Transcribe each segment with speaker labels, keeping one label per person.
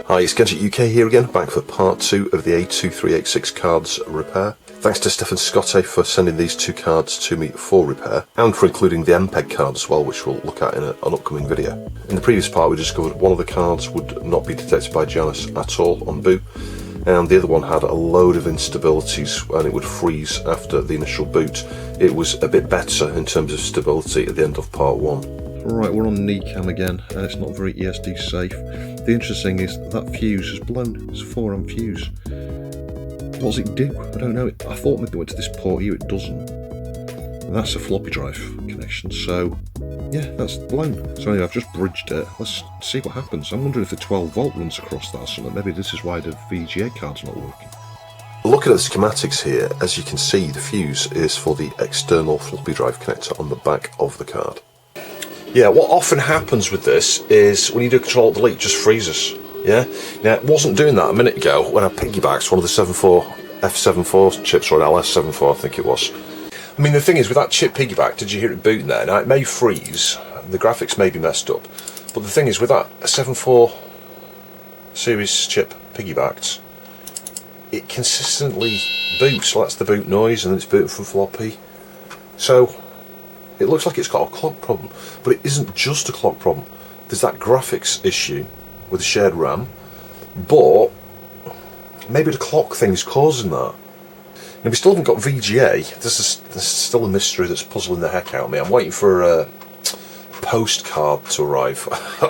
Speaker 1: Hi, it's Gadget UK here again, back for part 2 of the A2386 cards repair. Thanks to Stefan Skotte for sending these two cards to me for repair, and for including the MPEG card as well, which we'll look at in an upcoming video. In the previous part we discovered one of the cards would not be detected by Janus at all on boot, and the other one had a load of instabilities and it would freeze after the initial boot. It was a bit better in terms of stability at the end of part 1. Right, we're on NICAM again, and it's not very ESD safe. The interesting thing is that fuse has blown. It's a 4 amp fuse. What does it do? I don't know. I thought maybe it went to this port here, it doesn't. And that's a floppy drive connection, so yeah, that's blown. So anyway, I've just bridged it. Let's see what happens. I'm wondering if the 12 volt runs across that or something. Maybe this is why the VGA card's not working. Looking at the schematics here, as you can see, the fuse is for the external floppy drive connector on the back of the card. Yeah, what often happens with this is when you do Control-Delete, it just freezes. Yeah. Now it wasn't doing that a minute ago when I piggybacked one of the 74 F74 chips, or an LS74 I think it was. I mean, the thing is, with that chip piggyback, did you hear it booting there? Now it may freeze, the graphics may be messed up, but the thing is, with that 74 series chip piggybacked, it consistently boots. So that's the boot noise, and then it's booting from floppy. So it looks like it's got a clock problem, but it isn't just a clock problem. There's that graphics issue with the shared RAM, but maybe the clock thing is causing that. Now, we still haven't got VGA. This is still a mystery that's puzzling the heck out of me. I'm waiting for a postcard to arrive.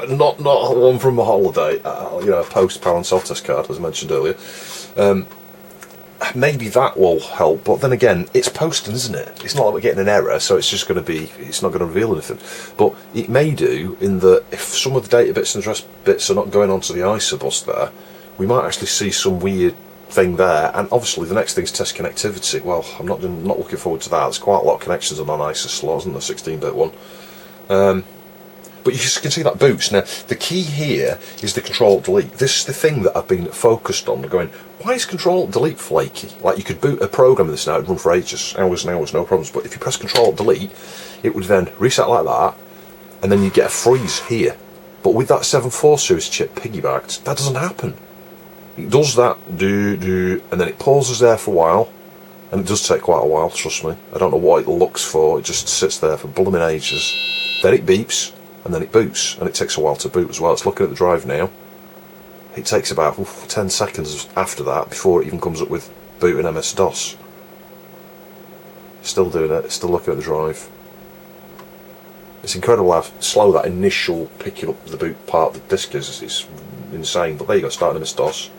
Speaker 1: not one from a holiday, you know, a post power and self-test card, as I mentioned earlier. Maybe that will help, but then again, it's posting, isn't it? It's not like we're getting an error, so it's just going to be, it's not going to reveal anything. But it may do in that if some of the data bits and address bits are not going onto the ISA bus there, we might actually see some weird thing there. And obviously the next thing is test connectivity. Well, I'm not looking forward to that. There's quite a lot of connections on an ISA slot, isn't there, 16-bit one. But you can see that boots. Now, the key here is the Control-Delete. This is the thing that I've been focused on, going, why is Control-Delete flaky? Like, you could boot a program of this now, it'd run for ages, hours and hours, no problems. But if you press Control-Delete, it would then reset like that, and then you get a freeze here. But with that 74 series chip piggybacked, that doesn't happen. It does that, and then it pauses there for a while, and it does take quite a while, trust me. I don't know what it looks for, it just sits there for blooming ages. Then it beeps, and then it boots, and it takes a while to boot as well. It's looking at the drive now. It takes about 10 seconds after that before it even comes up with booting MS-DOS. Still doing it, it's still looking at the drive. It's incredible how slow that initial picking up the boot part of the disk is. It's insane, but there you go, starting MS-DOS.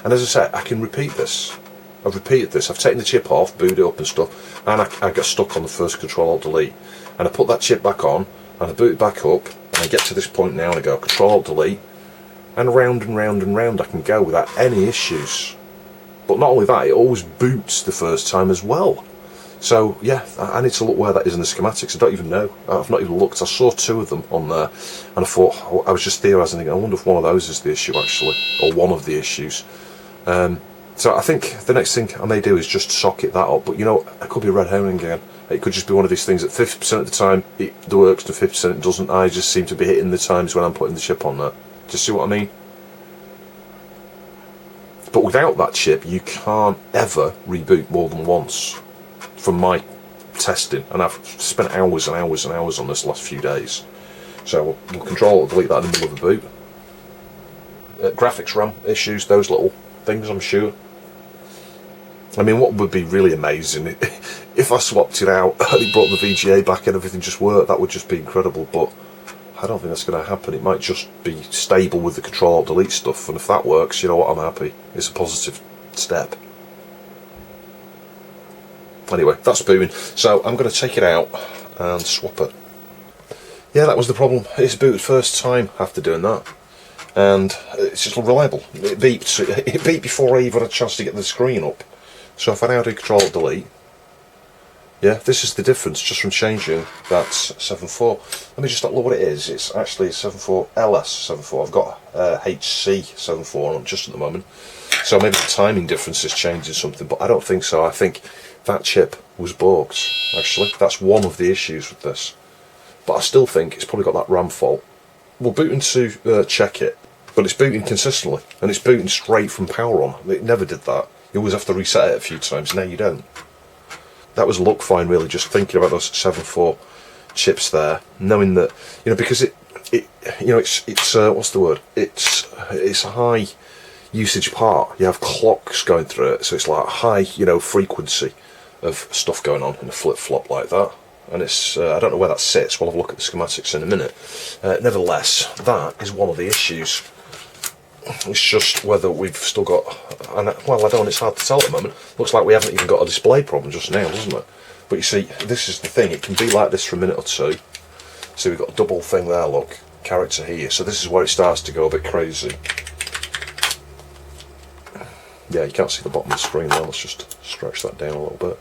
Speaker 1: And as I said, I can repeat this. I've repeated this. I've taken the chip off, booted it up and stuff, and I got stuck on the first Control-Alt-Delete. And I put that chip back on, and I boot it back up, and I get to this point now and I go Control-Alt-Delete, and round and round and round I can go without any issues. But not only that, it always boots the first time as well. So yeah, I need to look where that is in the schematics. I don't even know. I've not even looked. I saw two of them on there, and I thought, I was just theorising, thinking, I wonder if one of those is the issue actually, or one of the issues. So I think the next thing I may do is just socket that up, but you know, it could be a red herring again. It could just be one of these things that 50% of the time it works and 50% it doesn't. I just seem to be hitting the times when I'm putting the chip on there. Do you see what I mean? But without that chip, you can't ever reboot more than once, from my testing, and I've spent hours and hours and hours on this last few days. So we'll Control-Delete that in the middle of the boot. Graphics RAM issues, those little things, I'm sure. I mean, what would be really amazing if I swapped it out and it brought the VGA back and everything just worked. That would just be incredible, but I don't think that's going to happen. It might just be stable with the Control-Alt-Delete stuff, and if that works, you know what, I'm happy. It's a positive step. Anyway, that's booting, so I'm going to take it out and swap it. Yeah, that was the problem. It's booted first time after doing that, and it's just unreliable. It beeped. It beeped before I even had a chance to get the screen up. So if I now do Control-Delete, yeah, this is the difference just from changing that 74. Let me just look what it is. It's actually 74 LS74. I've got HC74 on just at the moment. So maybe the timing difference is changing something, but I don't think so. I think that chip was borked, actually. That's one of the issues with this. But I still think it's probably got that RAM fault. We'll boot into check it. But it's booting consistently, and it's booting straight from power on. It never did that. You always have to reset it a few times. Now you don't. That was luck find, really, just thinking about those 7.4 chips there, knowing that, you know, because it's what's the word? It's a high usage part. You have clocks going through it, so it's like a high, you know, frequency of stuff going on in a flip-flop like that. And it's I don't know where that sits. We'll have a look at the schematics in a minute. Nevertheless, that is one of the issues. It's just whether we've still got, well, I don't. It's hard to tell at the moment. Looks like we haven't even got a display problem just now, doesn't it? But you see, this is the thing. It can be like this for a minute or two. So we've got a double thing there. Look, character here. So this is where it starts to go a bit crazy. Yeah, you can't see the bottom of the screen now. Let's just stretch that down a little bit.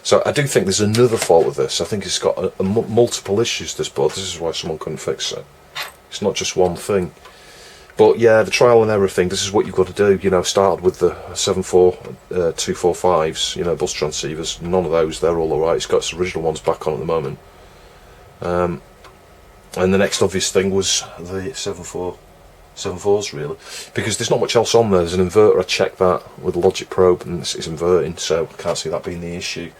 Speaker 1: So I do think there's another fault with this. I think it's got multiple issues, this board. This is why someone couldn't fix it. It's not just one thing. But yeah, the trial and error thing, this is what you've got to do. You know, started with the 74245s, you know, bus transceivers. None of those, they're all alright. It's got its original ones back on at the moment. And the next obvious thing was the 7.4s, really. Because there's not much else on there. There's an inverter, I checked that with a logic probe, and it's inverting, so I can't see that being the issue.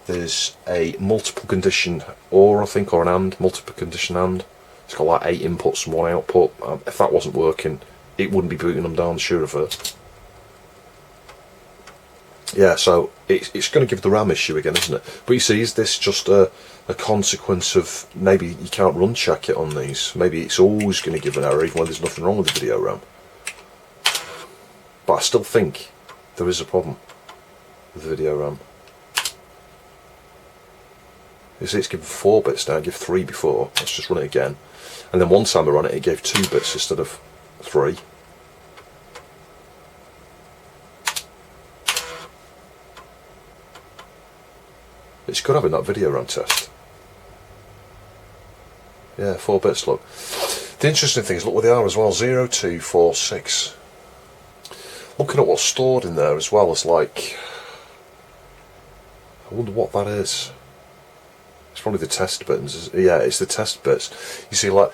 Speaker 1: There's a multiple condition OR, I think, or an AND, multiple condition AND. It's got like 8 inputs and 1 output. If that wasn't working, it wouldn't be booting them down, sure of it. Yeah, so it's going to give the RAM issue again, isn't it? But you see, is this just a consequence of maybe you can't run check it on these? Maybe it's always going to give an error even when there's nothing wrong with the video RAM. But I still think there is a problem with the video RAM. You see, it's given 4 bits now, it gave 3 before. Let's just run it again. And then one time I ran it, it gave 2 bits instead of 3. It's good having that video RAM test. Yeah, 4 bits, look. The interesting thing is, look where they are as well, 0246. Looking at what's stored in there as well, is like, I wonder what that is. It's probably the test bits. Yeah, it's the test bits. You see, like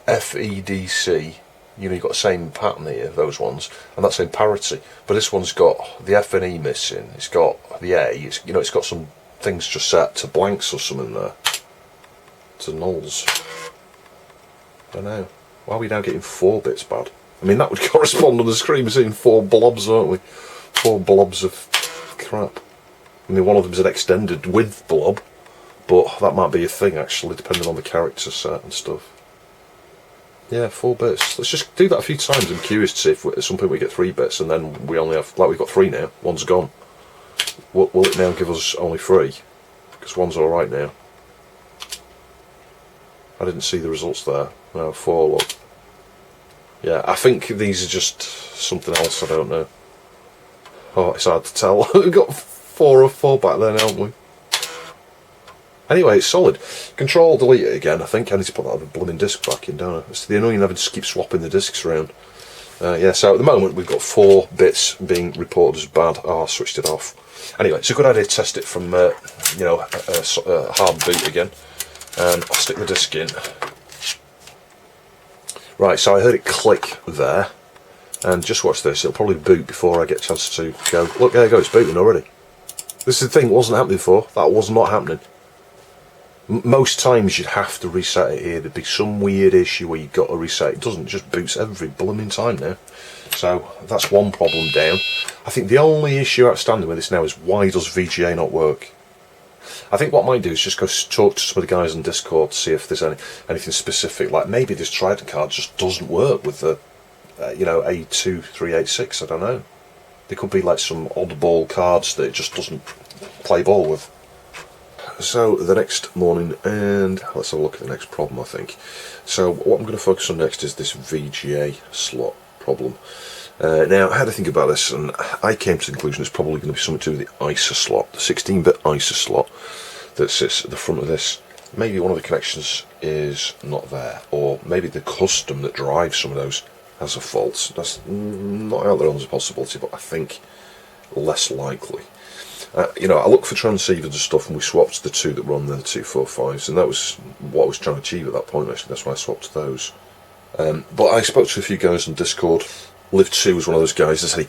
Speaker 1: FEDC, you know, you've got the same pattern here, those ones, and that same parity. But this one's got the F and E missing. It's got the A. It's, you know, it's got some things just set to blanks or something there, to nulls. I don't know. Why are we now getting 4 bits bad? I mean, that would correspond on the screen. We're seeing 4 blobs, aren't we? 4 blobs of crap. I mean, one of them's an extended width blob. But that might be a thing, actually, depending on the character set and stuff. Yeah, 4 bits. Let's just do that a few times. I'm curious to see if at some point we get 3 bits, and then we only have, like, we've got 3 now. One's gone. Will it now give us only 3? Because 1's alright now. I didn't see the results there. No, 4, look. Yeah, I think these are just something else, I don't know. Oh, it's hard to tell. We've got 4 of 4 back there, haven't we? Anyway, it's solid. Control delete it again, I think. I need to put that other blooming disc back in, don't I? It's the annoying having to keep swapping the discs around. Yeah, so at the moment we've got 4 bits being reported as bad. Oh, I switched it off. Anyway, it's a good idea to test it from, you know, a hard boot again. And I'll stick the disc in. Right, so I heard it click there. And just watch this, it'll probably boot before I get a chance to go. Look, there you go, it's booting already. This is the thing, it wasn't happening before. That was not happening. Most times you'd have to reset it here. There'd be some weird issue where you've got to reset it. It doesn't, it just boots every blooming time now. So that's one problem down. I think the only issue outstanding with this now is, why does VGA not work? I think what I might do is just go talk to some of the guys on Discord to see if there's anything specific. Like maybe this Trident card just doesn't work with the you know, A2386, I don't know. There could be like some oddball cards that it just doesn't play ball with. So the next morning, and let's have a look at the next problem, I think. So what I'm going to focus on next is this VGA slot problem. Now, I had to think about this, and I came to the conclusion it's probably going to be something to do with the ISA slot, the 16-bit ISA slot that sits at the front of this. Maybe one of the connections is not there, or maybe the custom that drives some of those has a fault. That's not out there as a possibility, but I think less likely. You know, I looked for transceivers and stuff, and we swapped the 2 that were on the 245s, and that was what I was trying to achieve at that point, actually. That's why I swapped those. But I spoke to a few guys on Discord. Liv2 was one of those guys that said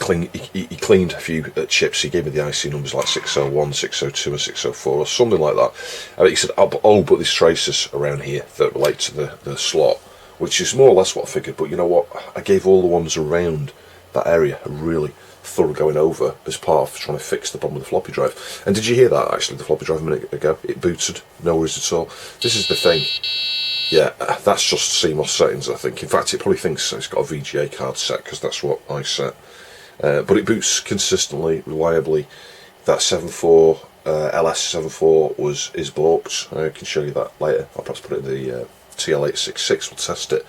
Speaker 1: he cleaned a few chips. He gave me the IC numbers like 601, 602 and 604 or something like that. And he said, oh, but there's traces around here that relate to the slot, which is more or less what I figured. But you know what? I gave all the ones around that area a really thorough going over as part of trying to fix the problem with the floppy drive. And did you hear that, actually, the floppy drive a minute ago? It booted, no worries at all. This is the thing. Yeah, that's just CMOS settings, I think. In fact, it probably thinks it's got a VGA card set, because that's what I set. But it boots consistently, reliably. That 7.4 LS74 is balked. I can show you that later. I'll perhaps put it in the TL866, we'll test it.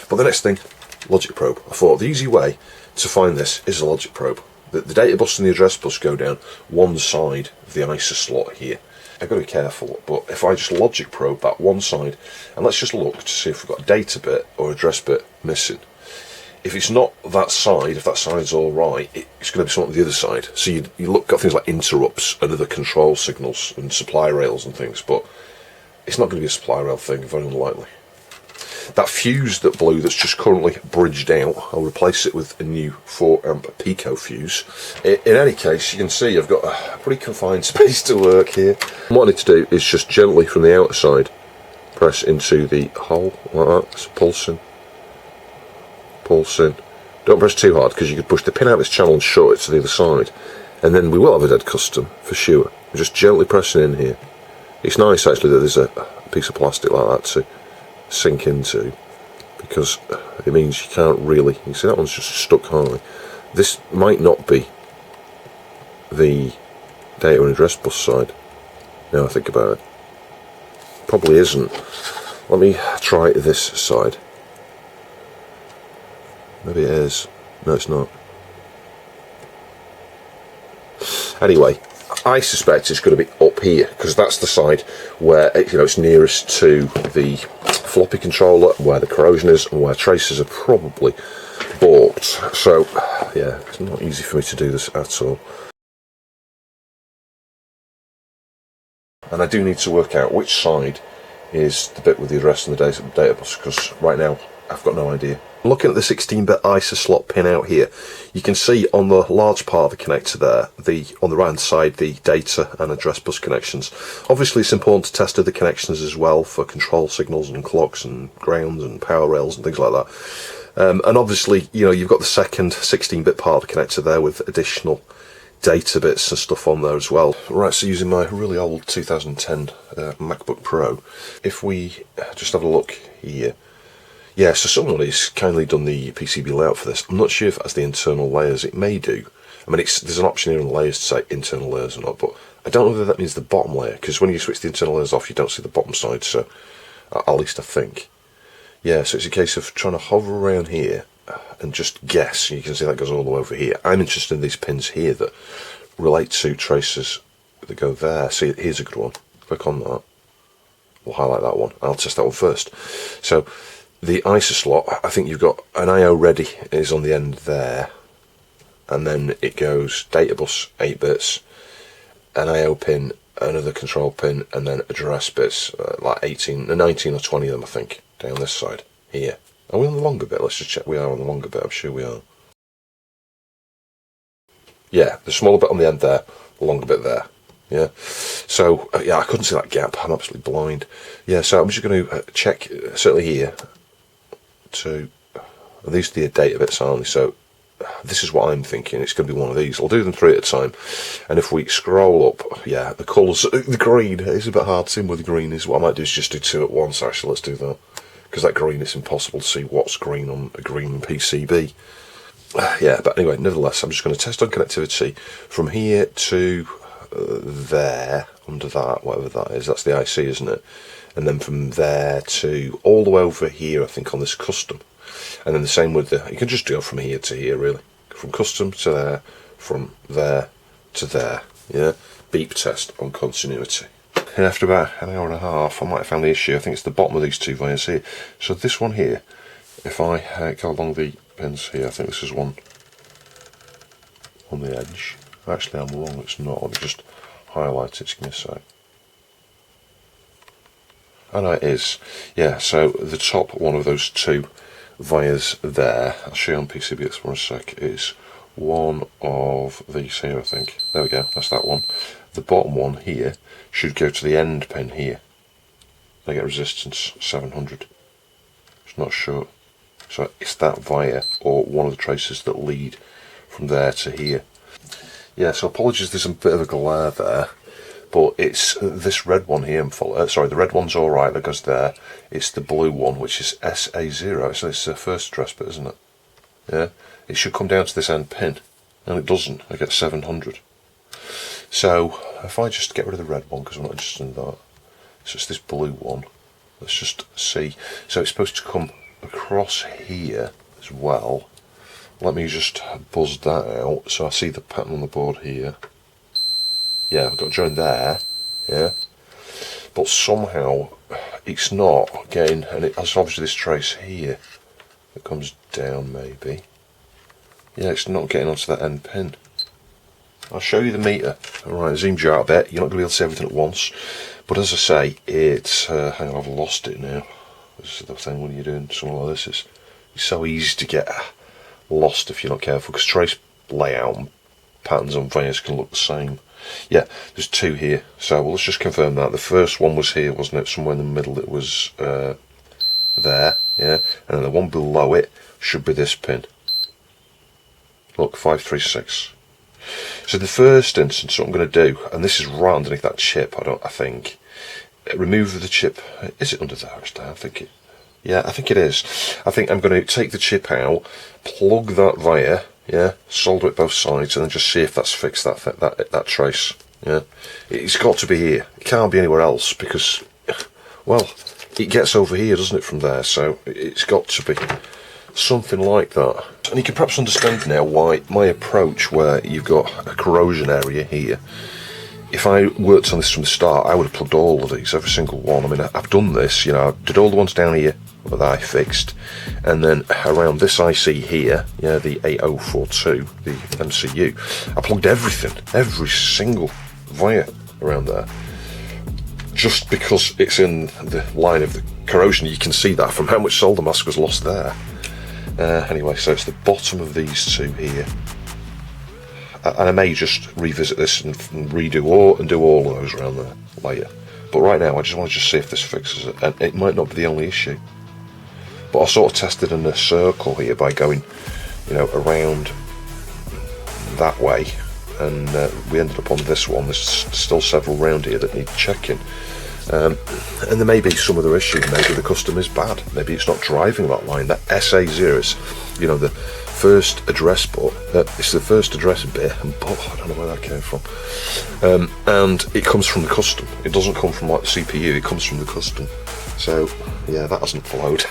Speaker 1: But the next thing, logic probe. I thought the easy way to find this is a logic probe. The data bus and the address bus go down one side of the ISA slot here. I've got to be careful, but if I just logic probe that one side, and let's just look to see if we've got a data bit or address bit missing. If it's not that side, if that side's alright, it's going to be something on the other side. So you got things like interrupts and other control signals and supply rails and things, but it's not going to be a supply rail thing, very unlikely. That fuse that blew that's just currently bridged out, I'll replace it with a new 4 amp Pico fuse. In any case, you can see I've got a pretty confined space to work here. What I need to do is just gently from the outside press into the hole like that. It's pulsing. Pulsing. Don't press too hard, because you could push the pin out of this channel and shut it to the other side. And then we will have a dead custom, for sure. I'm just gently pressing in here. It's nice actually that there's a piece of plastic like that to sink into, because it means you can't really, you see that one's just stuck high. This might not be the data and address bus side, now I think about it. Probably isn't. Let me try this side. Maybe it is. No, it's not. Anyway, I suspect it's going to be up here, because that's the side where it's nearest to the floppy controller, where the corrosion is, and where traces are probably balked. So, yeah, it's not easy for me to do this at all. And I do need to work out which side is the bit with the address and the data bus, because right now I've got no idea. Looking at the 16-bit ISA slot pin out here, you can see on the large part of the connector there, on the right hand side, the data and address bus connections. Obviously it's important to test other connections as well for control signals and clocks and grounds and power rails and things like that. And obviously, you've got the second 16-bit part of the connector there with additional data bits and stuff on there as well. Right, so using my really old 2010 MacBook Pro, if we just have a look here. Yeah, so somebody's kindly done the PCB layout for this. I'm not sure if that's the internal layers. It may do. I mean, there's an option here on the layers to say internal layers or not, but I don't know whether that means the bottom layer, because when you switch the internal layers off, you don't see the bottom side, so at least I think. Yeah, so it's a case of trying to hover around here and just guess. You can see that goes all the way over here. I'm interested in these pins here that relate to traces that go there. See, here's a good one. Click on that. We'll highlight that one. I'll test that one first. So, the ISA slot, I think you've got an I/O ready is on the end there, and then it goes data bus 8 bits, an I/O pin, another control pin, and then address bits like 19 or 20 of them I think down this side here. Are we on the longer bit? Let's just check. We are on the longer bit. I'm sure we are. Yeah, the smaller bit on the end there, the longer bit there. Yeah, so yeah, I couldn't see that gap. I'm absolutely blind. Yeah, so I'm just going to check certainly here. These are the data bits, aren't they? So this is what I'm thinking. It's going to be one of these. I'll do them 3 at a time, and if we scroll up, yeah, the colours, the green is a bit hard to see where the green is. What I might do is just do 2 at once. Actually, let's do that, because that green, it's impossible to see what's green on a green PCB. Yeah, but anyway, nevertheless, I'm just going to test on connectivity from here to there, under that, whatever that is. That's the IC, isn't it? And then from there to all the way over here, I think, on this custom. And then the same with you can just go from here to here, really. From custom to there, from there to there. Yeah, beep test on continuity. And after about an hour and a half, I might have found the issue. I think it's the bottom of these 2 wires here. So this one here, if I go along the pins here, I think this is one on the edge. Actually, I'm wrong, it's not. Let me just highlight it, give me a sec. Oh no, it is. Yeah, so the top one of those 2 wires there. I'll show you on PCBX for a sec. Is one of these here, I think. There we go, that's that one. The bottom one here should go to the end pin here. They get resistance 700. It's not sure. So it's that wire, or one of the traces that lead from there to here. Yeah, so apologies, there's a bit of a glare there, but it's this red one here. Sorry, the red one's alright, that goes there. It's the blue one, which is SA0, so it's the first address bit, isn't it? Yeah, it should come down to this end pin, and it doesn't. I get 700. So if I just get rid of the red one, because I'm not interested in that, so it's this blue one. Let's just see. So it's supposed to come across here as well. Let me just buzz that out so I see the pattern on the board here. Yeah, I've got to join there. Yeah, but somehow it's not getting, and it's obviously this trace here that comes down maybe. Yeah, it's not getting onto that end pin. I'll show you the meter. Alright, zoomed you out a bit. You're not going to be able to see everything at once. But as I say, it's... hang on, I've lost it now. This is the thing when you're doing something like this. It's so easy to get lost if you're not careful, because trace layout and patterns on wires can look the same. Yeah, there's two here. So well, let's just confirm that. The first one was here, wasn't it? Somewhere in the middle it was there. Yeah, and then the one below it should be this pin. Look, 536. So the first instance, what I'm going to do, and this is right underneath that chip, I think, remove the chip. Is it under there? I think it. Yeah, I think it is. I think I'm going to take the chip out, plug that wire, yeah, solder it both sides, and then just see if that's fixed that trace. Yeah, it's got to be here. It can't be anywhere else because, well, it gets over here, doesn't it, from there? So it's got to be something like that. And you can perhaps understand now why my approach, where you've got a corrosion area here, if I worked on this from the start, I would have plugged all of these, every single one. I mean, I've done this, you know, I did all the ones down here that I fixed, and then around this IC here, yeah, the 8042, the MCU, I plugged everything, every single wire around there, just because it's in the line of the corrosion. You can see that from how much solder mask was lost there. Anyway, so it's the bottom of these two here, and I may just revisit this and redo all of those around there later. But right now, I just want to see if this fixes it, and it might not be the only issue. But I sort of tested in a circle here by going, you know, around that way, and we ended up on this one. There's still several round here that need checking. And there may be some other issue. Maybe the custom is bad. Maybe it's not driving that line. That SA0 is, you know, the first address bit. It's the first address bit, and I don't know where that came from. And it comes from the custom. It doesn't come from like the CPU. It comes from the custom. So yeah, that hasn't flowed.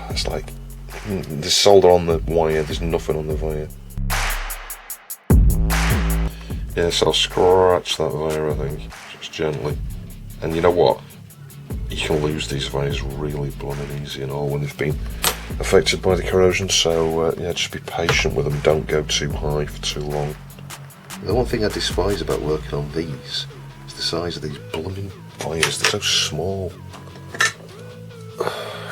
Speaker 1: It's like there's solder on the wire. There's nothing on the wire. Yes, I'll scratch that wire, I think, just gently. And you know what? You can lose these wires really blooming easy and all when they've been affected by the corrosion, so yeah, just be patient with them, don't go too high for too long. The one thing I despise about working on these is the size of these blooming wires. They're so small.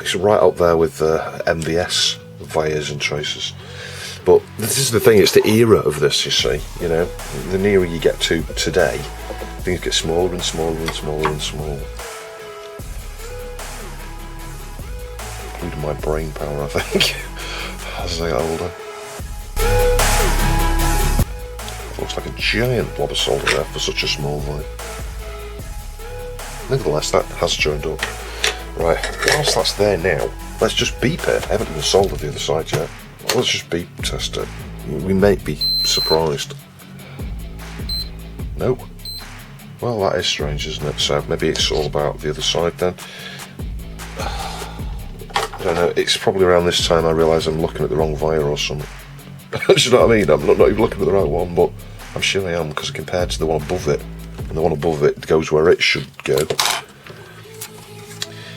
Speaker 1: It's right up there with MVS wires and traces. But this is the thing, it's the era of this, you see, you know. The nearer you get to today, things get smaller and smaller and smaller and smaller. Including my brain power, I think, as I get older. It looks like a giant blob of solder there for such a small wire. Nevertheless, that has joined up. Right, whilst that's there now, let's just beep it. I haven't even soldered the other side yet. Let's just beep test it. We may be surprised. No. Well, that is strange, isn't it? So maybe it's all about the other side then. I don't know. It's probably around this time I realise I'm looking at the wrong wire or something. Do you know what I mean? I'm not even looking at the right one, but I'm sure I am, because compared to the one above it, and the one above it goes where it should go.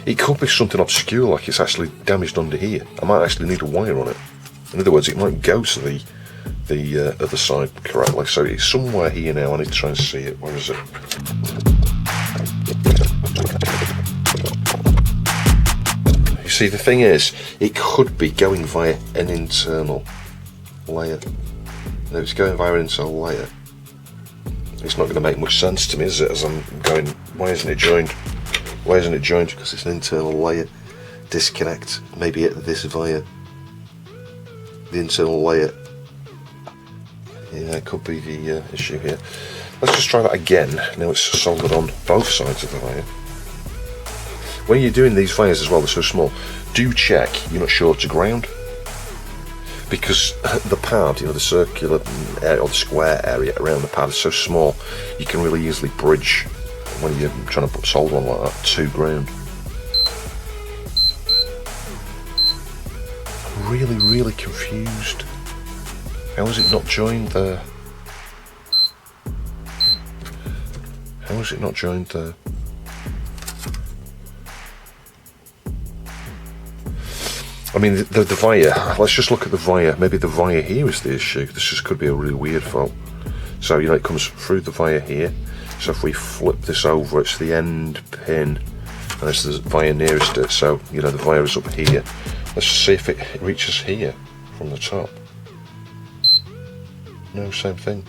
Speaker 1: It could be something obscure, like it's actually damaged under here. I might actually need a wire on it. In other words, it might go to the other side correctly. So it's somewhere here now. I need to try and see it. Where is it? You See, the thing is, it could be going via an internal layer. And if it's going via an internal layer, it's not going to make much sense to me, is it? As I'm going, why isn't it joined? Why isn't it joined? Because it's an internal layer. Disconnect. Maybe this via the internal layer. Yeah, it could be the issue here. Let's just try that again. Now it's soldered on both sides of the wire. When you're doing these wires as well, they're so small, do check you're not short to ground. Because the pad, you know, the circular area, or the square area around the pad is so small, you can really easily bridge when you're trying to put solder on like that to ground. I'm really confused. How is it not joined there? How is it not joined there? I mean, the via, let's just look at the via. Maybe the via here is the issue. This just could be a really weird fault. So, you know, it comes through the via here. So if we flip this over, it's the end pin, and it's the via nearest it. So, you know, the via is up here. Let's just see if it reaches here from the top. No, same thing.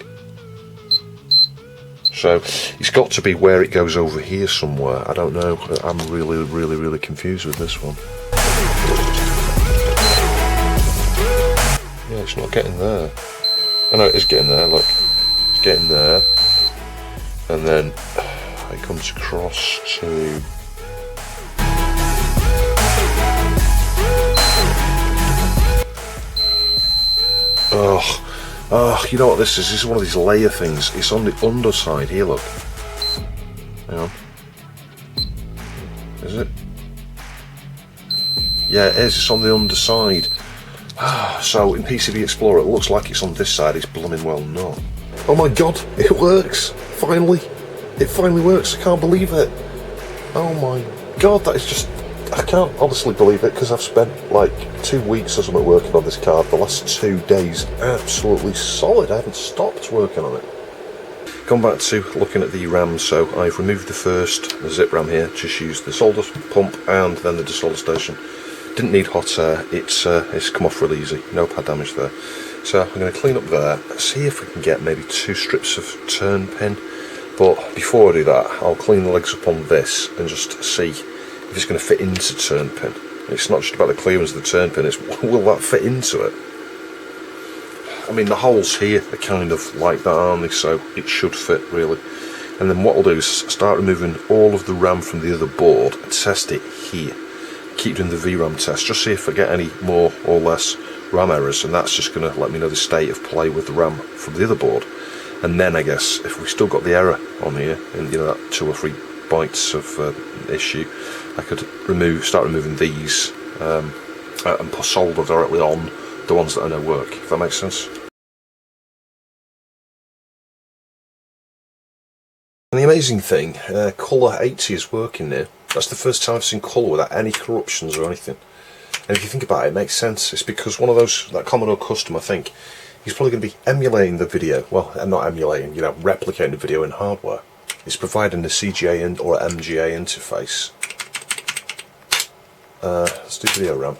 Speaker 1: So, it's got to be where it goes over here somewhere. I don't know. I'm really confused with this one. Yeah, it's not getting there. I know it is getting there, look. It's getting there. And then it comes across to... Oh, you know what this is? This is one of these layer things. It's on the underside here, look. Hang on. Is it? Yeah, it is. It's on the underside. So in PCB Explorer it looks like it's on this side, it's blooming well not. Oh my god, it works! Finally! It finally works, I can't believe it! Oh my god, that is just... I can't honestly believe it, because I've spent like 2 weeks or something working on this card. The last 2 days absolutely solid, I haven't stopped working on it. Gone back to looking at the RAM, so I've removed the zip RAM here, just used the solder pump and then the desolder station. Didn't need hot air, it's come off really easy, no pad damage there. So I'm going to clean up there, see if we can get maybe 2 strips of turn pin, but before I do that I'll clean the legs up on this and just see if it's going to fit into turn pin. It's not just about the clearance of the turn pin, it's will that fit into it? I mean, the holes here are kind of like that, aren't they, so it should fit really. And then what I'll do is start removing all of the RAM from the other board and test it here. Keep doing the VRAM test, just see if I get any more or less RAM errors, and that's just going to let me know the state of play with the RAM from the other board. And then I guess if we've still got the error on here, and you know that 2 or 3 bytes of issue, I could start removing these and put solder directly on the ones that I know work, if that makes sense. And the amazing thing, colour 80 is working now. That's the first time I've seen colour without any corruptions or anything. And if you think about it, it makes sense. It's because one of that Commodore customer, I think, he's probably going to be emulating the video. Well, not emulating, you know, replicating the video in hardware. He's providing the CGA or MGA interface. Let's do video RAM.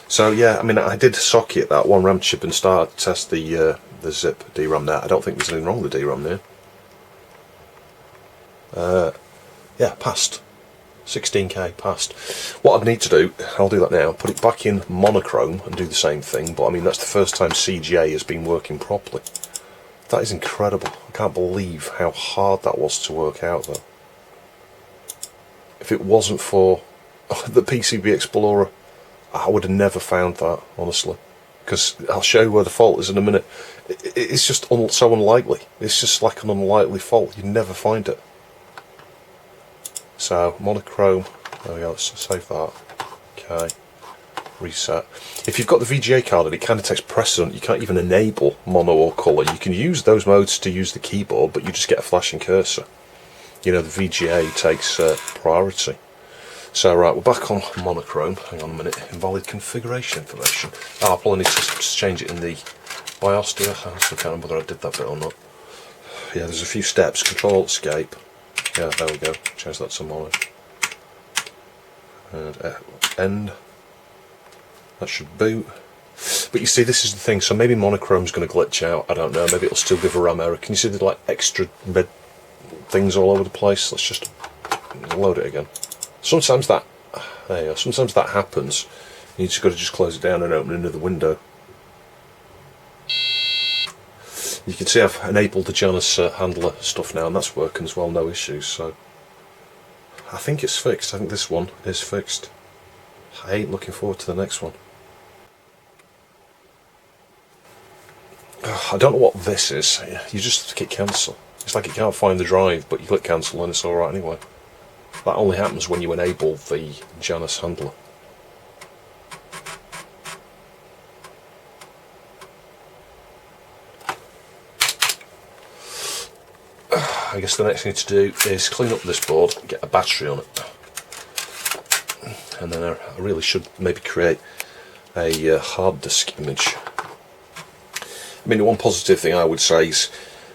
Speaker 1: So yeah, I mean, I did socket that one RAM chip and start to test the zip DRAM there. I don't think there's anything wrong with the DRAM there. Yeah, passed. 16K passed. What I'd need to do, I'll do that now, put it back in monochrome and do the same thing, but I mean that's the first time CGA has been working properly. That is incredible. I can't believe how hard that was to work out though. If it wasn't for the PCB Explorer, I would have never found that, honestly. Because I'll show you where the fault is in a minute. It's just so unlikely. It's just like an unlikely fault. You never find it. So, monochrome, there we go, let's save that. Okay, reset. If you've got the VGA card and it kind of takes precedent, you can't even enable mono or colour. You can use those modes to use the keyboard, but you just get a flashing cursor. You know, the VGA takes priority. So, right, we're back on monochrome. Hang on a minute, invalid configuration information. I'll probably need to change it in the BIOS, do I? I still can't remember whether I did that bit or not. Yeah, there's a few steps. Control-Alt-Escape. Yeah, there we go. Change that to mono. And end. That should boot. But you see, this is the thing, so maybe monochrome's going to glitch out, I don't know, maybe it'll still give a RAM error. Can you see there's like extra red things all over the place? Let's just load it again. Sometimes that, there you go, sometimes that happens. You just got to just close it down and open another window. You can see I've enabled the Janus handler stuff now, and that's working as well, no issues, so I think it's fixed. I think this one is fixed. I ain't looking forward to the next one. I don't know what this is. You just click cancel. It's like it can't find the drive, but you click cancel and it's alright anyway. That only happens when you enable the Janus handler. I guess the next thing to do is clean up this board, get a battery on it, and then I really should maybe create a hard disk image. I mean, the one positive thing I would say is,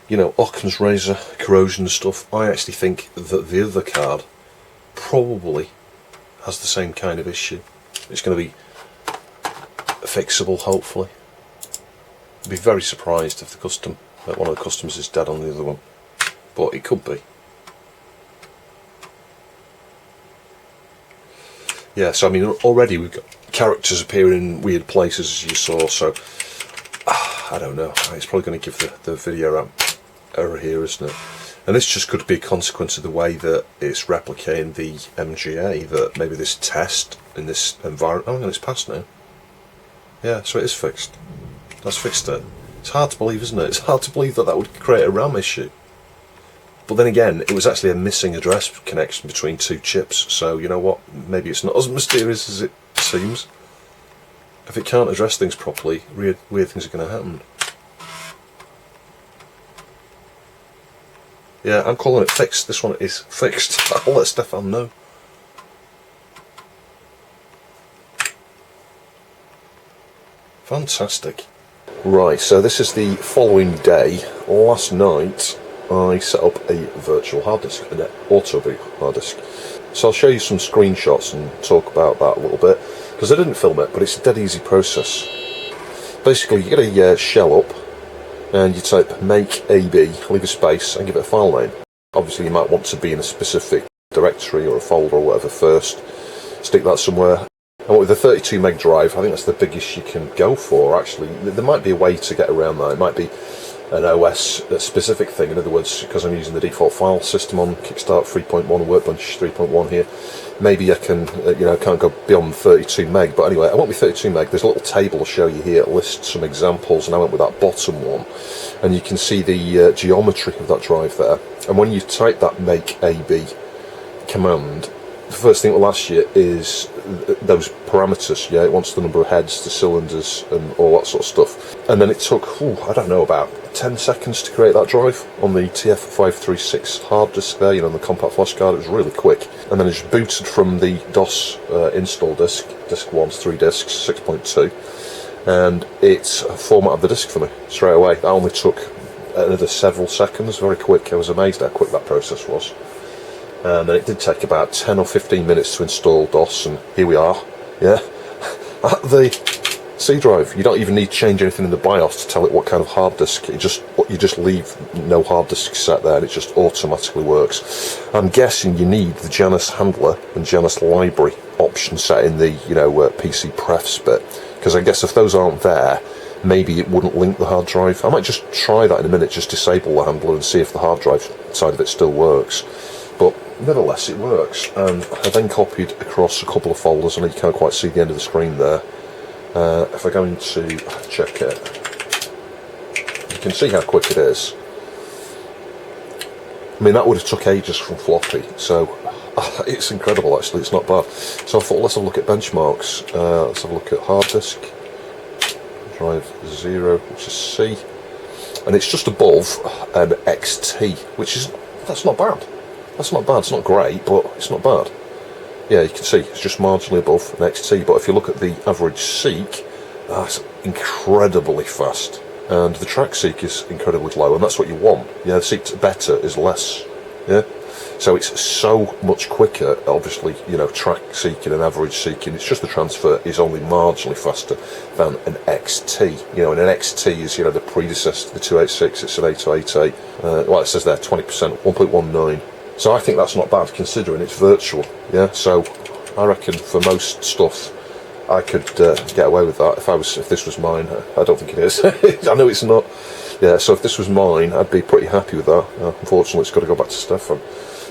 Speaker 1: you know, Occam's razor, corrosion and stuff, I actually think that the other card probably has the same kind of issue. It's going to be fixable, hopefully. I'd be very surprised if one of the customers is dead on the other one. But it could be. Yeah, so I mean, already we've got characters appearing in weird places, as you saw, so I don't know. It's probably going to give the video RAM error here, isn't it? And this just could be a consequence of the way that it's replicating the MGA, that maybe this test in this environment... Oh, and it's passed now. Yeah, so it is fixed. That's fixed it. It's hard to believe, isn't it? It's hard to believe that that would create a RAM issue. But then again, it was actually a missing address connection between two chips, so you know what, maybe it's not as mysterious as it seems. If it can't address things properly, weird things are going to happen. Yeah, I'm calling it fixed. This one is fixed. I'll let Stefan know. Fantastic. Right, so this is the following day. Last night I set up a virtual hard disk, an auto-boot hard disk. So I'll show you some screenshots and talk about that a little bit, because I didn't film it, but it's a dead easy process. Basically, you get a shell up, and you type make AB, leave a space, and give it a file name. Obviously you might want to be in a specific directory or a folder or whatever first. Stick that somewhere. And with a 32 meg drive, I think that's the biggest you can go for, actually. There might be a way to get around that. It might be an OS specific thing. In other words, because I'm using the default file system on Kickstart 3.1 and Workbench 3.1 here, maybe I can, can't go beyond 32 meg. But anyway, I won't be 32 meg. There's a little table I'll show you here. It lists some examples, and I went with that bottom one. And you can see the geometry of that drive there. And when you type that make AB command, the first thing it will ask you is those parameters. Yeah, it wants the number of heads, the cylinders, and all that sort of stuff. And then it took, I don't know, about 10 seconds to create that drive on the TF536 hard disk there, the compact flash card. It was really quick. And then it's booted from the DOS install disk 1, 3 disks, 6.2, and it's formatted the disk for me straight away. That only took another several seconds, very quick. I was amazed how quick that process was. And then it did take about 10 or 15 minutes to install DOS, and here we are, yeah, at the C drive. You don't even need to change anything in the BIOS to tell it what kind of hard disk. You just leave no hard disk set there, and it just automatically works. I'm guessing you need the Janus handler and Janus library option set in the PC prefs bit, because I guess if those aren't there, maybe it wouldn't link the hard drive. I might just try that in a minute, just disable the handler and see if the hard drive side of it still works. But nevertheless, it works. And I then copied across a couple of folders, and you can't quite see the end of the screen there. If I go into check it, you can see how quick it is. I mean, that would have took ages from floppy, so it's incredible actually, it's not bad. So I thought, let's have a look at benchmarks. Let's have a look at hard disk, drive 0, which is C, and it's just above an XT, that's not bad. That's not bad, it's not great, but it's not bad. Yeah, you can see it's just marginally above an XT, but if you look at the average seek, that's incredibly fast. And the track seek is incredibly low, and that's what you want. Yeah, the seek better is less. Yeah, So it's so much quicker. Obviously, you know, track seeking and average seeking, it's just the transfer is only marginally faster than an XT. You know, and an XT is, you know, the predecessor to the 286. It's an 8288. Well, it says there 20%, 1.19. So I think that's not bad considering it's virtual. Yeah, so I reckon for most stuff I could get away with that if this was mine. I don't think it is. I know it's not. Yeah, so if this was mine, I'd be pretty happy with that. Unfortunately, it's got to go back to Stefan.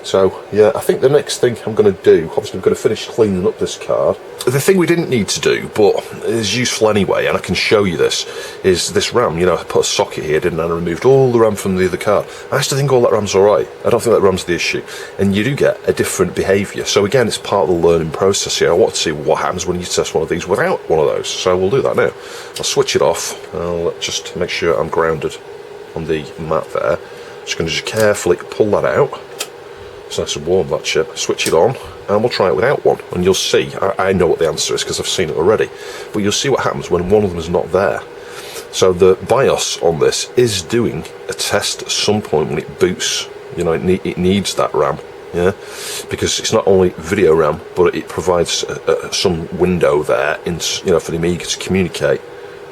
Speaker 1: So, yeah, I think the next thing I'm going to do, obviously we're going to finish cleaning up this card. The thing we didn't need to do, but is useful anyway, and I can show you this, is this RAM. You know, I put a socket here, didn't I, and I removed all the RAM from the other card. I actually think all that RAM's alright. I don't think that RAM's the issue. And you do get a different behaviour. So again, it's part of the learning process here. I want to see what happens when you test one of these without one of those. So we'll do that now. I'll switch it off. I'll just make sure I'm grounded on the mat there. Just going to just carefully pull that out. It's nice and warm, that chip. Switch it on, and we'll try it without one. And you'll see, I know what the answer is because I've seen it already, but you'll see what happens when one of them is not there. So the BIOS on this is doing a test at some point when it boots. You know, it needs that RAM, yeah, because it's not only video RAM, but it provides some window there, you know, for the Amiga to communicate.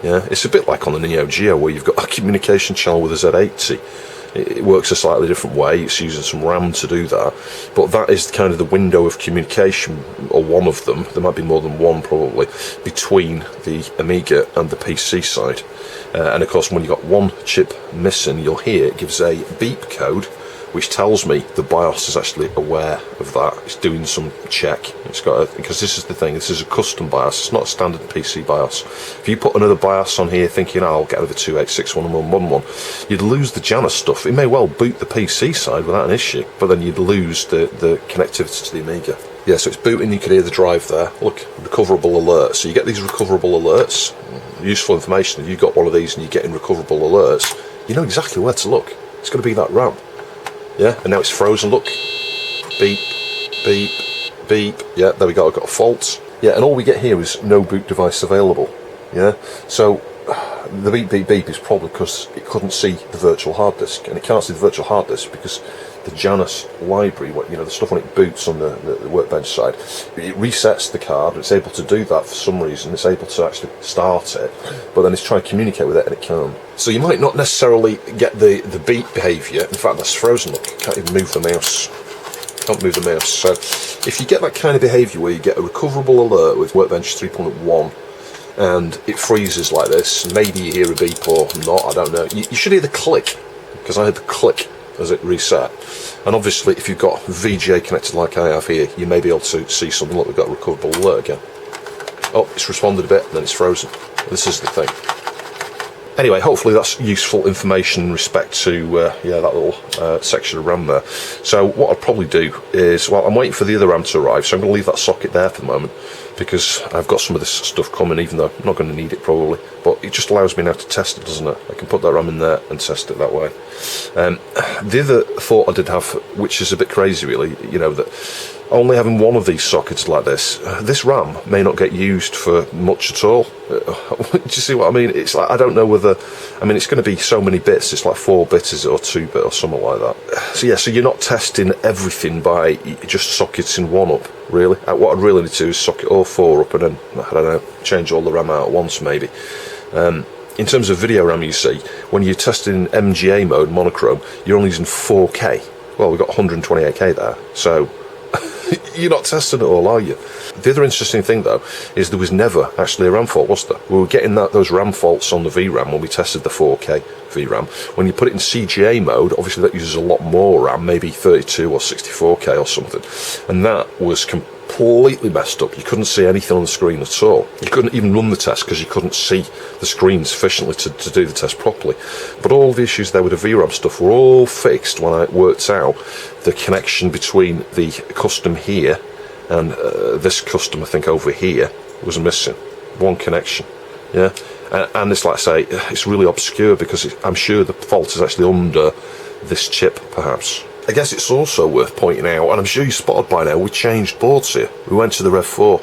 Speaker 1: Yeah, it's a bit like on the Neo Geo where you've got a communication channel with a Z80. It works a slightly different way. It's using some RAM to do that, but that is kind of the window of communication, or one of them. There might be more than one probably, between the Amiga and the PC side. And of course, when you've got one chip missing, you'll hear it gives a beep code, which tells me the BIOS is actually aware of that. It's doing some check. It's got because this is the thing. This is a custom BIOS. It's not a standard PC BIOS. If you put another BIOS on here, thinking, "Oh, I'll get over 286 111," you'd lose the Janus stuff. It may well boot the PC side without an issue, but then you'd lose the connectivity to the Amiga. Yeah, so it's booting. You can hear the drive there. Look, recoverable alerts. So you get these recoverable alerts. Useful information. If you've got one of these and you're getting recoverable alerts, you know exactly where to look. It's going to be that RAM. Yeah, and now it's frozen, look. Beep, beep, beep. Yeah, there we go, I've got a fault. Yeah, and all we get here is no boot device available. Yeah, so the beep, beep, beep is probably because it couldn't see the virtual hard disk, and it can't see the virtual hard disk because the Janus library, you know, the stuff when it boots on the workbench side, it resets the card. It's able to do that for some reason. It's able to actually start it, but then it's trying to communicate with it and it can't. So you might not necessarily get the beep behaviour. In fact, that's frozen. Look, can't even move the mouse. Can't move the mouse. So if you get that kind of behaviour where you get a recoverable alert with Workbench 3.1 and it freezes like this, maybe you hear a beep or not, I don't know. You should hear the click, because I heard the click as it reset. And obviously if you've got VGA connected like I have here, you may be able to see something like we've got a recoverable alert again. Oh, it's responded a bit and then it's frozen. This is the thing. Anyway, hopefully that's useful information in respect to yeah, that little section of RAM there. So what I'll probably do is, well, I'm waiting for the other RAM to arrive, so I'm going to leave that socket there for the moment, because I've got some of this stuff coming, even though I'm not going to need it probably, but it just allows me now to test it, doesn't it? I can put that RAM in there and test it that way. The other thought I did have, which is a bit crazy really, you know, that only having one of these sockets like this RAM may not get used for much at all. Do you see what I mean? It's like, I don't know whether, I mean, it's going to be so many bits, it's like 4 bits, is it, or 2 bit or something like that. So yeah, so you're not testing everything by just sockets in one up, really. What I'd really need to do is socket all 4 up and then, I don't know, change all the RAM out at once maybe. In terms of video RAM, you see, when you're testing in MGA mode, monochrome, you're only using 4K. Well, we've got 128K there, so you're not testing it all, are you? The other interesting thing, though, is there was never actually a RAM fault, was there? We were getting those RAM faults on the VRAM when we tested the 4K VRAM. When you put it in CGA mode, obviously that uses a lot more RAM, maybe 32 or 64K or something, and that was completely messed up. You couldn't see anything on the screen at all. You couldn't even run the test because you couldn't see the screen sufficiently to do the test properly. But all the issues there with the VRAM stuff were all fixed when I worked out the connection between the custom here and this custom, I think, over here was missing. One connection, yeah. And it's like I say, it's really obscure because I'm sure the fault is actually under this chip, perhaps. I guess it's also worth pointing out, and I'm sure you spotted by now, we changed boards here. We went to the Rev 4,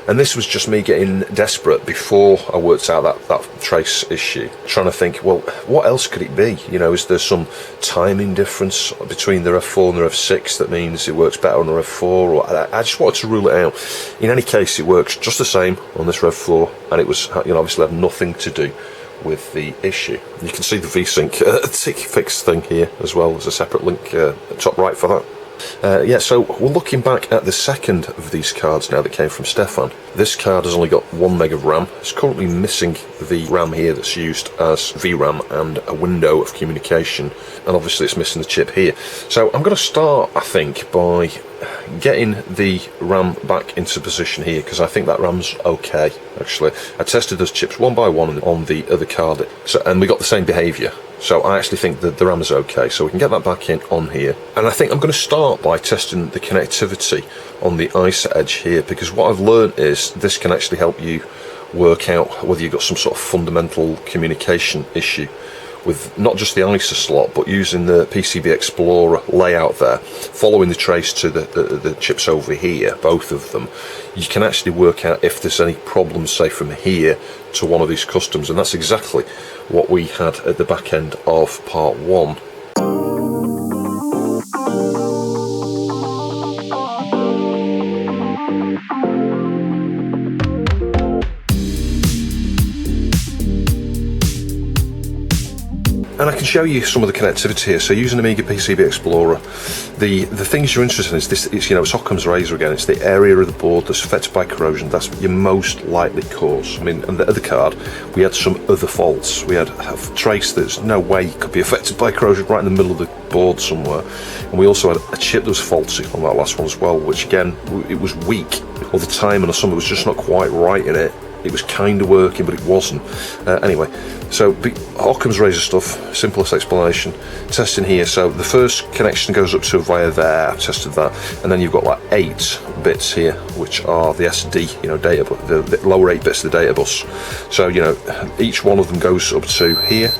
Speaker 1: and this was just me getting desperate before I worked out that trace issue, trying to think, well, what else could it be? You know, is there some timing difference between the Rev 4 and the Rev 6 that means it works better on the Rev 4? Or I just wanted to rule it out. In any case, it works just the same on this Rev 4, and it was, you know, obviously had nothing to do with the issue. You can see the VSync tick fix thing here as well. There's a separate link top right for that. Yeah, so we're looking back at the second of these cards now that came from Stefan. This card has only got 1 meg of RAM. It's currently missing the RAM here that's used as VRAM and a window of communication, and obviously it's missing the chip here. So I'm going to start, I think, by getting the RAM back into position here, because I think that RAM's okay, actually. I tested those chips one by one on the other card, and we got the same behaviour. So I actually think that the RAM is okay, so we can get that back in on here. And I think I'm going to start by testing the connectivity on the ISA edge here, because what I've learned is this can actually help you work out whether you've got some sort of fundamental communication issue with not just the ISA slot, but using the PCB Explorer layout there, following the trace to the chips over here, both of them, you can actually work out if there's any problems, say, from here to one of these customs, and that's exactly what we had at the back end of part 1. And I can show you some of the connectivity here. So using Amiga PCB Explorer, the things you're interested in is this. It's, you know, it's Occam's razor again. It's the area of the board that's affected by corrosion. That's your most likely cause. I mean, on the other card, we had some other faults. We had a trace that's no way could be affected by corrosion right in the middle of the board somewhere. And we also had a chip that was faulty on that last one as well, which again, it was weak. All the time, and some it was just not quite right in it. It was kind of working, but it wasn't. Anyway, so Occam's razor stuff, simplest explanation. Testing here, so the first connection goes up to via there, I've tested that, and then you've got like 8 bits here, which are the SD, you know, data, the lower 8 bits of the data bus. So, you know, each one of them goes up to here,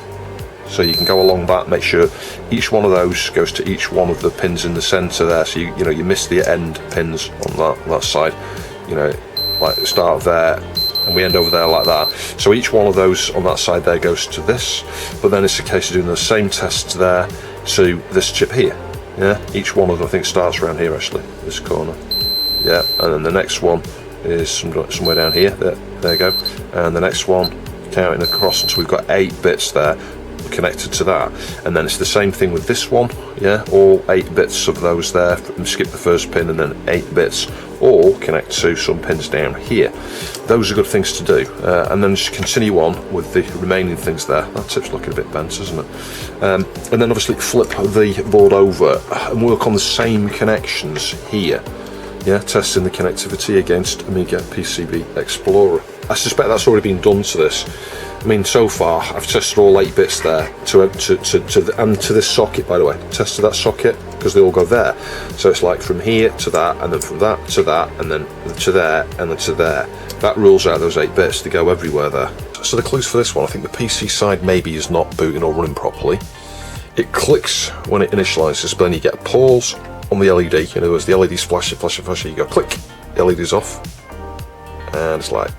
Speaker 1: so you can go along that, make sure each one of those goes to each one of the pins in the centre there, so you know, you miss the end pins on that side, you know, like start there, and we end over there like that. So each one of those on that side there goes to this, but then it's a case of doing the same tests there to this chip here. Yeah, each one of them I think starts around here actually, this corner. Yeah, and then the next one is somewhere down here. There you go. And the next one counting across until we've got 8 bits there connected to that, and then it's the same thing with this one. Yeah, all 8 bits of those there, skip the first pin, and then 8 bits all connect to some pins down here. Those are good things to do, and then just continue on with the remaining things there. That tip's looking a bit bent, isn't it? And then obviously flip the board over and work on the same connections here. Yeah, testing the connectivity against Amiga PCB Explorer. I suspect that's already been done to this. I mean, so far I've tested all 8 bits there and to this socket, by the way. Tested that socket because they all go there. So it's like from here to that, and then from that to that, and then to there, and then to there. That rules out those 8 bits. They go everywhere there. So the clues for this one, I think the PC side maybe is not booting or running properly. It clicks when it initialises, but then you get a pause on the LED. In other words, the LED's flashing, you go click, the LED's off, and it's like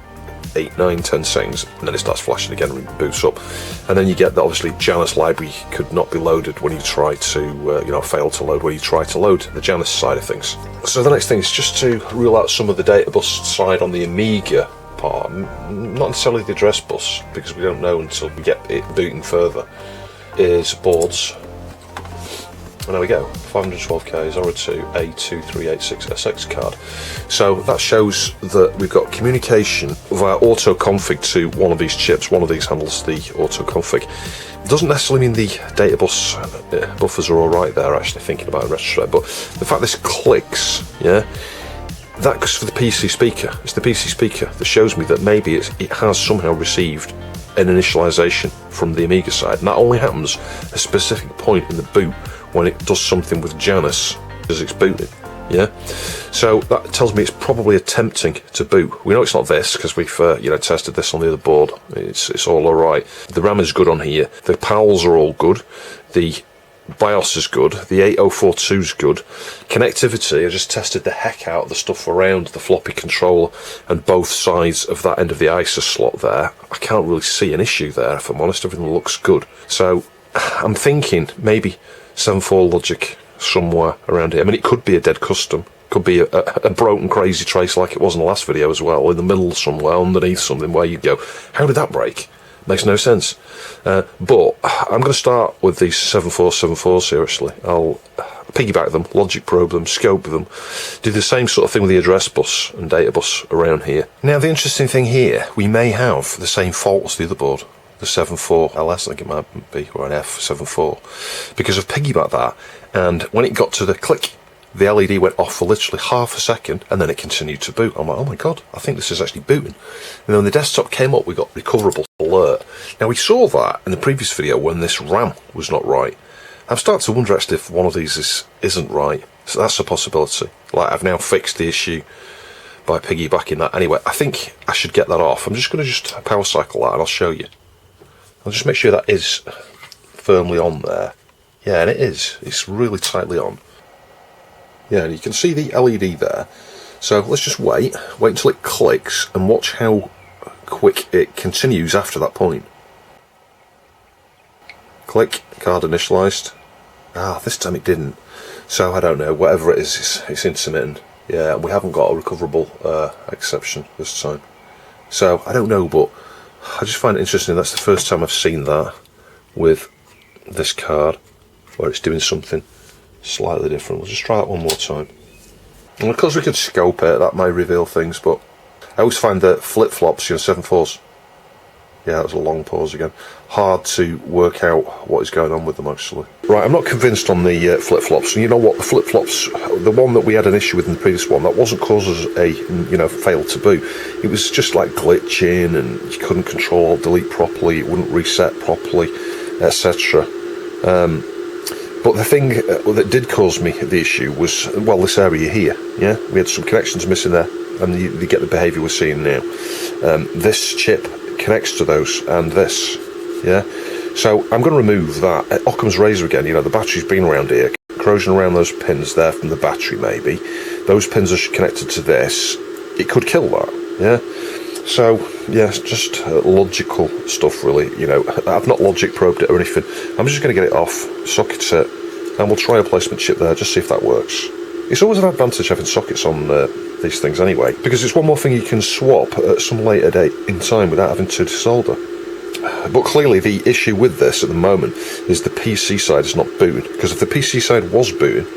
Speaker 1: 8, 9, 10 seconds, and then it starts flashing again and boots up. And then you get that obviously Janus library could not be loaded when you try to, fail to load when you try to load the Janus side of things. So the next thing is just to rule out some of the data bus side on the Amiga part, not necessarily the address bus, because we don't know until we get it booting further, is boards. And there we go, 512K Zora 2 A2386 SX card. So that shows that we've got communication via auto config to one of these chips. One of these handles the auto config. It doesn't necessarily mean the data bus buffers are alright there, actually, thinking about it in retrospect, but the fact this clicks, yeah, that goes for the PC speaker. It's the PC speaker that shows me that maybe it has somehow received an initialization from the Amiga side, and that only happens at a specific point in the boot when it does something with Janus as it's booting. Yeah, so that tells me it's probably attempting to boot. We know it's not this because we've tested this on the other board. It's all alright. The RAM is good on here. The PALs are all good. The BIOS is good, the 8042 is good. Connectivity, I just tested the heck out of the stuff around the floppy controller and both sides of that end of the ISA slot there. I can't really see an issue there, if I'm honest. Everything looks good. So I'm thinking maybe 7.4 logic somewhere around here. I mean, it could be a dead custom. Could be a broken crazy trace like it was in the last video as well, in the middle somewhere, underneath something where you go, how did that break? Makes no sense. But I'm going to start with these 7474, seriously. I'll piggyback them, logic probe them, scope them, do the same sort of thing with the address bus and data bus around here. Now, the interesting thing here, we may have the same fault as the other board, the 74LS, I think it might be, or an F74, because I've piggybacked that, and when it got to the click, the LED went off for literally half a second, and then it continued to boot. I'm like, oh my god, I think this is actually booting. And then when the desktop came up, we got recoverable alert. Now, we saw that in the previous video when this RAM was not right. I'm starting to wonder actually if one of these isn't right. So that's a possibility. Like, I've now fixed the issue by piggybacking that. Anyway, I think I should get that off. I'm just going to power cycle that, and I'll show you. I'll just make sure that is firmly on there. Yeah, and it is. It's really tightly on. Yeah, and you can see the LED there. So let's just wait until it clicks and watch how quick it continues after that point. Click, card initialized. This time it didn't. So I don't know, whatever it is, it's intermittent. Yeah, we haven't got a recoverable exception this time. So I don't know, but I just find it interesting. That's the first time I've seen that with this card, where it's doing something slightly different. We'll just try that one more time. And of course we could scope it, that may reveal things, but I always find that flip-flops, 7.4s, yeah, that was a long pause again, hard to work out what is going on with them actually. Right, I'm not convinced on the flip-flops. And you know what, the flip-flops, the one that we had an issue with in the previous one, that wasn't causes a, fail to boot. It was just like glitching, and you couldn't control delete properly, it wouldn't reset properly, etc. But the thing that did cause me the issue was, well, this area here, yeah? We had some connections missing there, and you get the behaviour we're seeing now. This chip connects to those, and this, yeah? So I'm going to remove that. Occam's razor again, the battery's been around here. Corrosion around those pins there from the battery, maybe. Those pins are connected to this. It could kill that, yeah? So, yeah, it's just logical stuff, really. I've not logic probed it or anything. I'm just going to get it off, socket it, and we'll try a placement chip there, just see if that works. It's always an advantage having sockets on these things anyway, because it's one more thing you can swap at some later date in time without having to desolder. But clearly the issue with this at the moment is the PC side is not booting, because if the PC side was booting,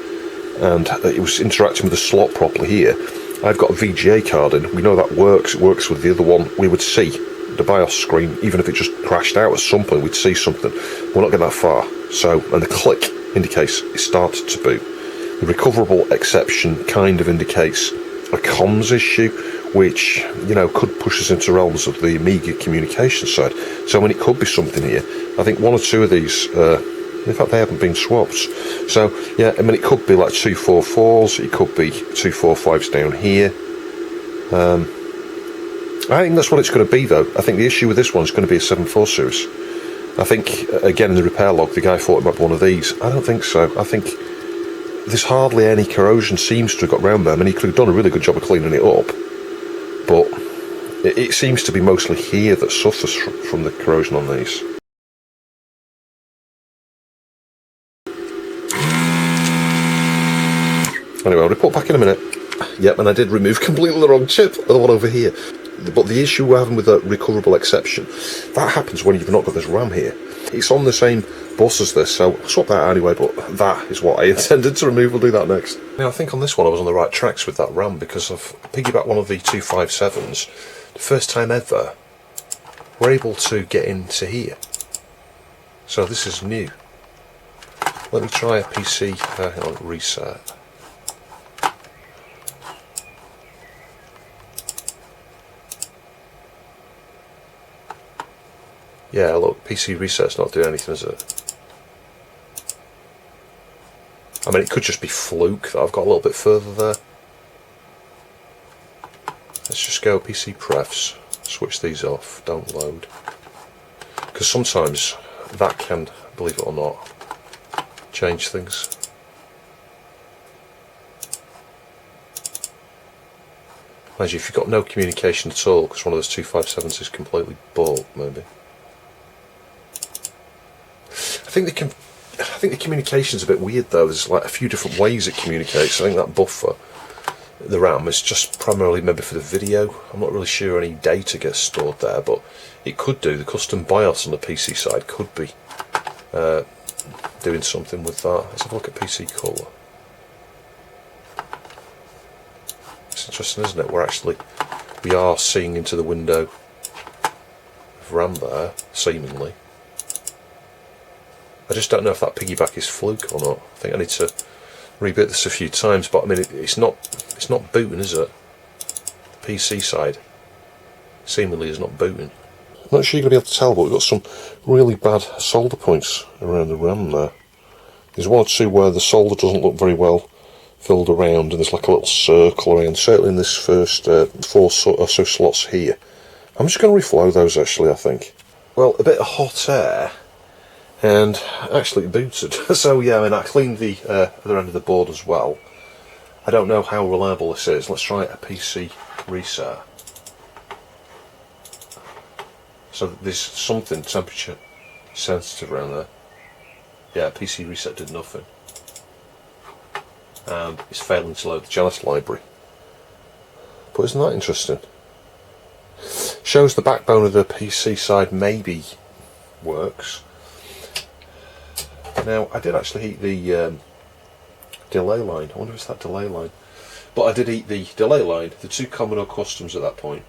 Speaker 1: and it was interacting with the slot properly here, I've got a VGA card in, we know that works, it works with the other one, we would see the BIOS screen, even if it just crashed out at some point, we'd see something. We're not getting that far. So, and the click indicates it started to boot. The recoverable exception kind of indicates a comms issue, which, could push us into realms of the Amiga communication side. So, it could be something here. I think one or two of these, in fact, they haven't been swapped. So, yeah, it could be like 244s, it could be 245s down here. I think that's what it's going to be, though. I think the issue with this one is going to be a 7.4 series. I think, again, in the repair log, the guy thought it might be one of these. I don't think so. I think there's hardly any corrosion seems to have got round there. I mean, he could have done a really good job of cleaning it up, but it seems to be mostly here that suffers from the corrosion on these. Anyway, I'll report back in a minute. Yep, and I did remove completely the wrong chip, the one over here. But the issue we're having with the recoverable exception, that happens when you've not got this RAM here. It's on the same bus as this, so I'll swap that out anyway, but that is what I intended to remove. We'll do that next. Now, I think on this one I was on the right tracks with that RAM, because I've piggybacked one of the 257s. The first time ever, we're able to get into here. So this is new. Let me try a PC reset. Yeah, look, PC reset's not doing anything, is it? I mean, it could just be fluke that I've got a little bit further there. Let's just go PC prefs, switch these off, don't load. Because sometimes that can, believe it or not, change things. Mind you, if you've got no communication at all, because one of those 257s is completely bought, maybe. I think the communication's a bit weird though. There's like a few different ways it communicates. I think that buffer, the RAM, is just primarily maybe for the video. I'm not really sure any data gets stored there, but it could do. The custom BIOS on the PC side could be doing something with that. Let's have a look at PC color. It's interesting, isn't it? We are seeing into the window of RAM there, seemingly. I just don't know if that piggyback is fluke or not. I think I need to reboot this a few times, but I mean it's not booting, is it? The PC side seemingly is not booting. I'm not sure you're going to be able to tell, but we've got some really bad solder points around the RAM there. There's one or two where the solder doesn't look very well filled around, and there's like a little circle around, certainly in this first 4 or so slots here. I'm just going to reflow those actually, I think. Well, a bit of hot air, and actually it booted. So yeah, I mean I cleaned the other end of the board as well. I don't know how reliable this is. Let's try a PC reset. So there's something temperature sensitive around there. Yeah, PC reset did nothing. And it's failing to load the JAWS library. But isn't that interesting? Shows the backbone of the PC side maybe works. Now, I did actually heat the delay line. I wonder if it's that delay line. But I did heat the delay line, the 2 Commodore Customs at that point,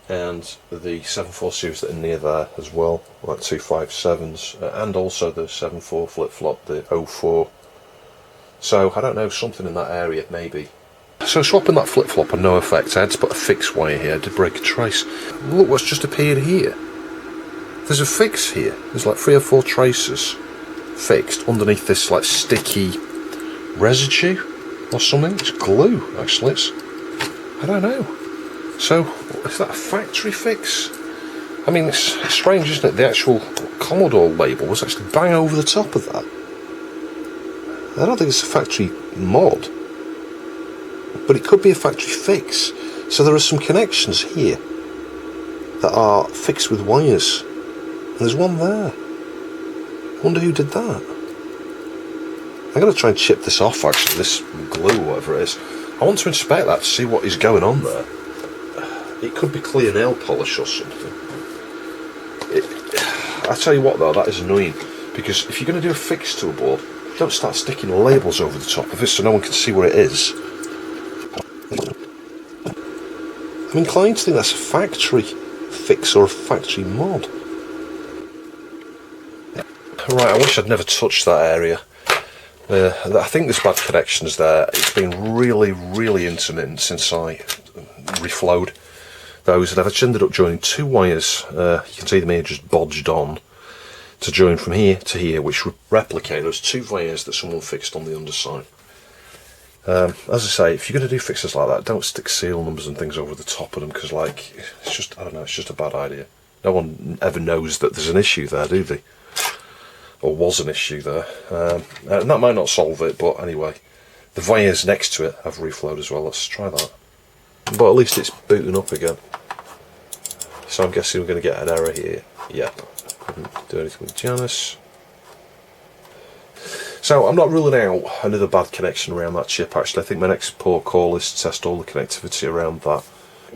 Speaker 1: and the 74 series that are near there as well, like 257s, and also the 74 flip-flop, the 04. So I don't know, something in that area maybe. So swapping that flip-flop had no effect. I had to put a fix wire here. I did break a trace. Look what's just appeared here. There's a fix here. There's like 3 or 4 traces fixed underneath this like sticky residue or something. It's glue actually. I don't know. So is that a factory fix? I mean, it's strange, isn't it? The actual Commodore label was actually bang over the top of that. I don't think it's a factory mod, but it could be a factory fix. So there are some connections here that are fixed with wires, and there's one there. I wonder who did that. I'm going to try and chip this off actually, this glue or whatever it is. I want to inspect that to see what is going on there. It could be clear nail polish or something. I tell you what though, that is annoying, because if you're going to do a fix to a board, don't start sticking labels over the top of it so no one can see what it is. I'm inclined to think that's a factory fix or a factory mod. Right, I wish I'd never touched that area. I think there's bad connections there. It's been really intermittent since I reflowed those, and I've actually ended up joining 2 wires. You can see them here just bodged on to join from here to here, which would replicate those 2 wires that someone fixed on the underside. As I say, if you're going to do fixes like that, don't stick serial numbers and things over the top of them, because like, it's just, I don't know, it's just a bad idea. No one ever knows that there's an issue there, do they? Or was an issue there. And that might not solve it, but anyway, the wires next to it have reflowed as well. Let's try that. But at least it's booting up again. So I'm guessing we're going to get an error here. Yep. Couldn't do anything with Janus. So I'm not ruling out another bad connection around that chip actually. I think my next port call is to test all the connectivity around that,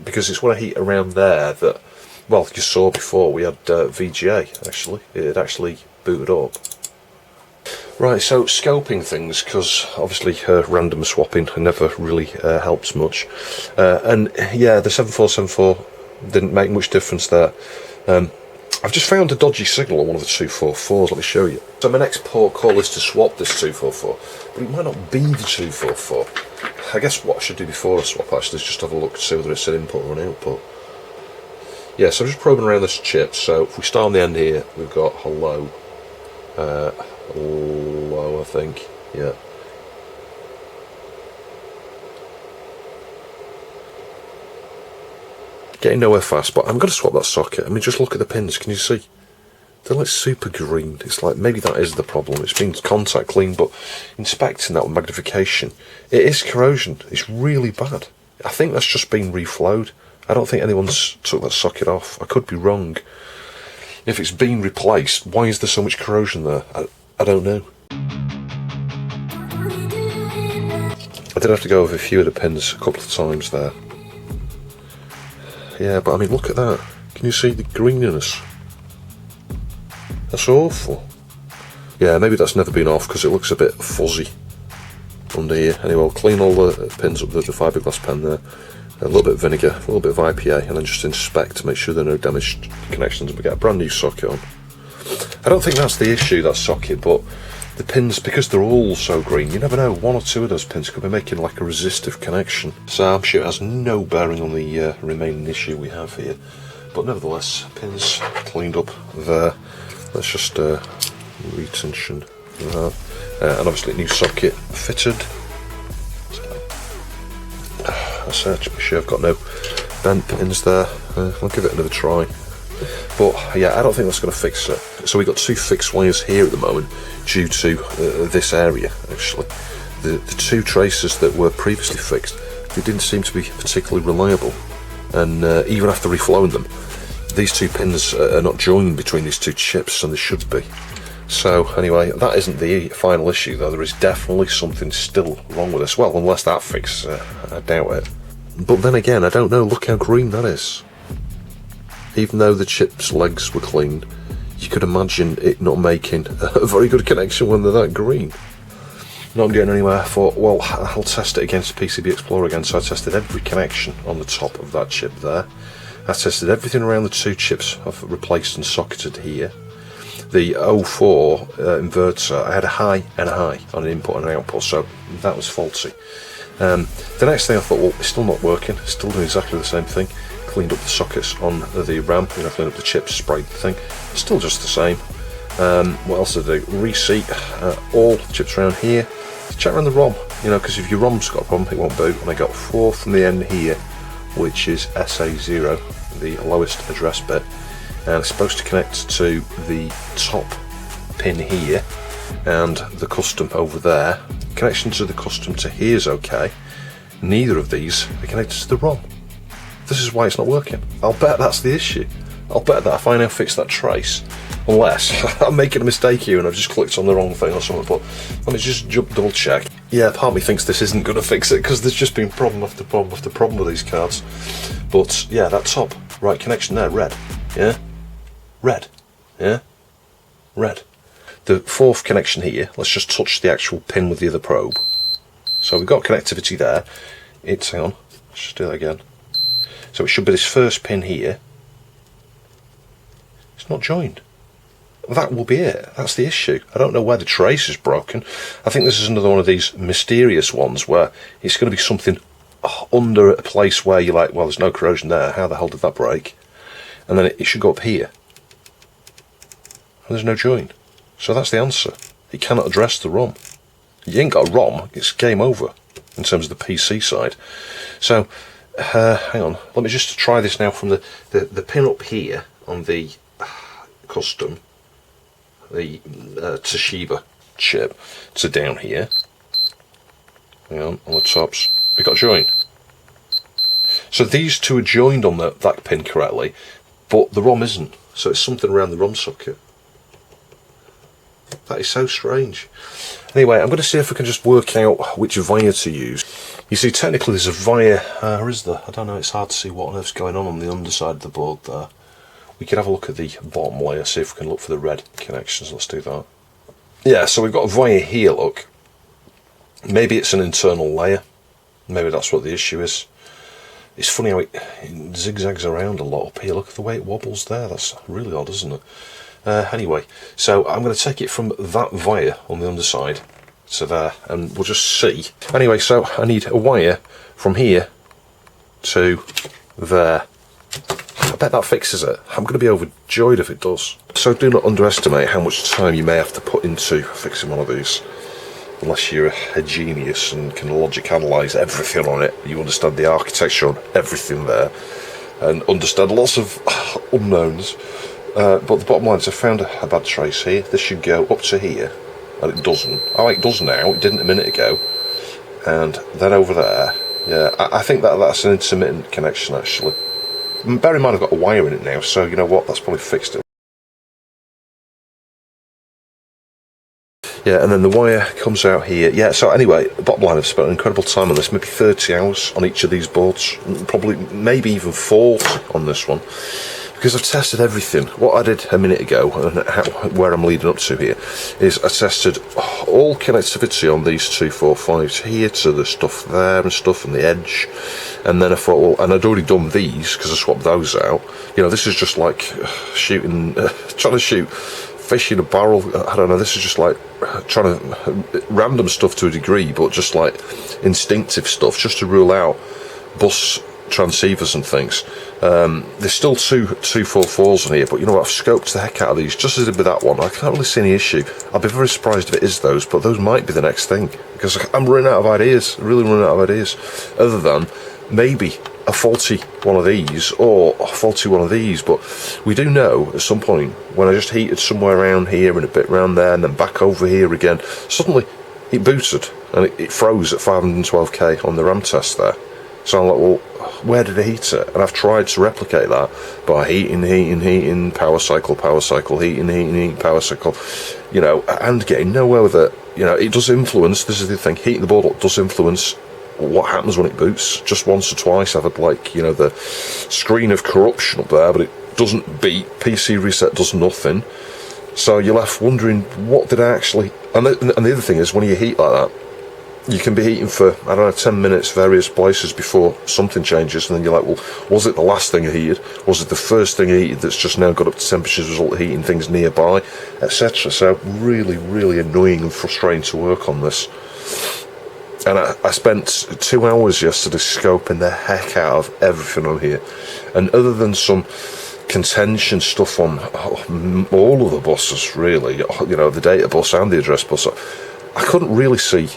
Speaker 1: because it's when I heat around there that, well, you saw before we had VGA actually. It had actually booted up. Right, so scoping things, because obviously random swapping never really helps much. And yeah, the 7474 didn't make much difference there. I've just found a dodgy signal on one of the 244s, let me show you. So my next port call is to swap this 244, but it might not be the 244. I guess what I should do before I swap actually is just have a look to see whether it's an input or an output. Yeah, so I'm just probing around this chip. So if we start on the end here, we've got hello. Hello, I think, yeah. Getting nowhere fast, but I'm going to swap that socket. I mean, just look at the pins, can you see? They're like super green. It's like, maybe that is the problem. It's been contact clean, but inspecting that with magnification, it is corrosion. It's really bad. I think that's just been reflowed. I don't think anyone's took that socket off. I could be wrong. If it's been replaced, why is there so much corrosion there? I don't know. I did have to go over a few of the pins a couple of times there. Yeah, but I mean, look at that. Can you see the greeniness? That's awful. Yeah, maybe that's never been off because it looks a bit fuzzy under here. Anyway, I'll clean all the pins up, the fiberglass pen there. A little bit of vinegar, a little bit of IPA, and then just inspect to make sure there are no damaged connections, and we get a brand new socket on. I don't think that's the issue, that socket, but the pins, because they're all so green, you never know, one or two of those pins could be making like a resistive connection. So I'm sure it has no bearing on the remaining issue we have here. But nevertheless, pins cleaned up there. Let's just retension that. And obviously a new socket fitted. That's it, to be sure I've got no bent pins there. I'll give it another try. But yeah, I don't think that's going to fix it. So we've got two fixed wires here at the moment due to this area actually. The two traces that were previously fixed, they didn't seem to be particularly reliable. And even after reflowing them, these two pins are not joined between these two chips, and they should be. So anyway, that isn't the final issue though. There is definitely something still wrong with this. Well, unless that fixes it, I doubt it. But then again, I don't know, look how green that is. Even though the chip's legs were clean, you could imagine it not making a very good connection when they're that green. Not getting anywhere. I thought, well, I'll test it against PCB Explorer again. So I tested every connection on the top of that chip there. I tested everything around the two chips I've replaced and socketed here. The 04 inverter, I had a high and a high on an input and an output, so that was faulty. The next thing I thought, well, it's still not working, it's still doing exactly the same thing. Cleaned up the sockets on the RAM, cleaned up the chips, sprayed the thing, still just the same. What else did I do? Reseat all chips around here. Check around the ROM, because if your ROM's got a problem, it won't boot. And I got 4 from the end here, which is SA0, the lowest address bit. And it's supposed to connect to the top pin here and the custom over there. Connection to the custom to here is okay. Neither of these are connected to the ROM. This is why it's not working. I'll bet that's the issue. I'll bet that if I now fix that trace, unless I'm making a mistake here and I've just clicked on the wrong thing or something, but let me just double check. Yeah, part of me thinks this isn't going to fix it because there's just been problem after problem after problem with these cards. But yeah, that top right connection there, red, yeah? Red, yeah? Red. The fourth connection here, let's just touch the actual pin with the other probe. So we've got connectivity there. Hang on, let's just do that again. So it should be this first pin here. It's not joined. That will be it. That's the issue. I don't know where the trace is broken. I think this is another one of these mysterious ones where it's going to be something under a place where you're like, well, there's no corrosion there. How the hell did that break? And then it should go up here. And there's no join. So that's the answer. It cannot address the ROM. You ain't got a ROM, it's game over in terms of the PC side. So, hang on, let me just try this now from the pin up here on the custom, the Toshiba chip, to down here. Hang on the tops, we got join. So these two are joined on that pin correctly, but the ROM isn't. So it's something around the ROM socket. That is so strange. Anyway, I'm going to see if I can just work out which wire to use. You see, technically there's a wire, or is there? I don't know, it's hard to see what on earth's going on the underside of the board there. We could have a look at the bottom layer, see if we can look for the red connections. Let's do that. Yeah, so we've got a wire here, look. Maybe it's an internal layer. Maybe that's what the issue is. It's funny how it zigzags around a lot up here. Look at the way it wobbles there. That's really odd, isn't it? Anyway, so I'm going to take it from that wire on the underside to there, and we'll just see. Anyway, so I need a wire from here to there. I bet that fixes it. I'm going to be overjoyed if it does. So do not underestimate how much time you may have to put into fixing one of these. Unless you're a genius and can logic analyse everything on it, you understand the architecture on everything there, and understand lots of unknowns. but the bottom line is I found a bad trace here. This should go up to here, and it doesn't. Oh, it does now. It didn't a minute ago. And then over there, yeah, I think that's an intermittent connection actually. Bear in mind I've got a wire in it now, so you know what, that's probably fixed it. Yeah, and then the wire comes out here. Yeah, so anyway, bottom line, I've spent an incredible time on this, maybe 30 hours on each of these boards, probably maybe even 40 on this one, because I've tested everything. What I did a minute ago, and where I'm leading up to here, is I tested all connectivity on these 245s here to the stuff there and stuff on the edge, and then I thought, well, and I'd already done these because I swapped those out. You know, this is just like shooting, trying to shoot fish in a barrel. I don't know, this is just like trying to random stuff to a degree, but just like instinctive stuff, just to rule out bus transceivers and things. There's still two 244s in here, but you know what, I've scoped the heck out of these, just as I did with that one. I can't really see any issue. I'll be very surprised if it is those, but those might be the next thing, because I'm running out of ideas, really running out of ideas, other than maybe a faulty one of these or a faulty one of these. But we do know at some point, when I just heated somewhere around here and a bit around there and then back over here again, suddenly it booted and it froze at 512k on the RAM test there. So I'm like, well, where did I heat it? And I've tried to replicate that by heating, power cycle, heating, power cycle, you know, and getting nowhere with it. You know, it does influence, this is the thing, heating the board up does influence what happens when it boots. Just once or twice I've had, like, you know, the screen of corruption up there, but it doesn't beat. PC reset does nothing. So you're left wondering, what did I actually... And the other thing is, when you heat like that, you can be heating for, I don't know, 10 minutes various places before something changes, and then you're like, well, was it the last thing I heated? Was it the first thing I heated that's just now got up to temperature as a result of heating things nearby, etc.? So really, really annoying and frustrating to work on this. And I spent 2 hours yesterday scoping the heck out of everything on here. And other than some contention stuff on all of the buses, really, you know, the data bus and the address bus, I couldn't really see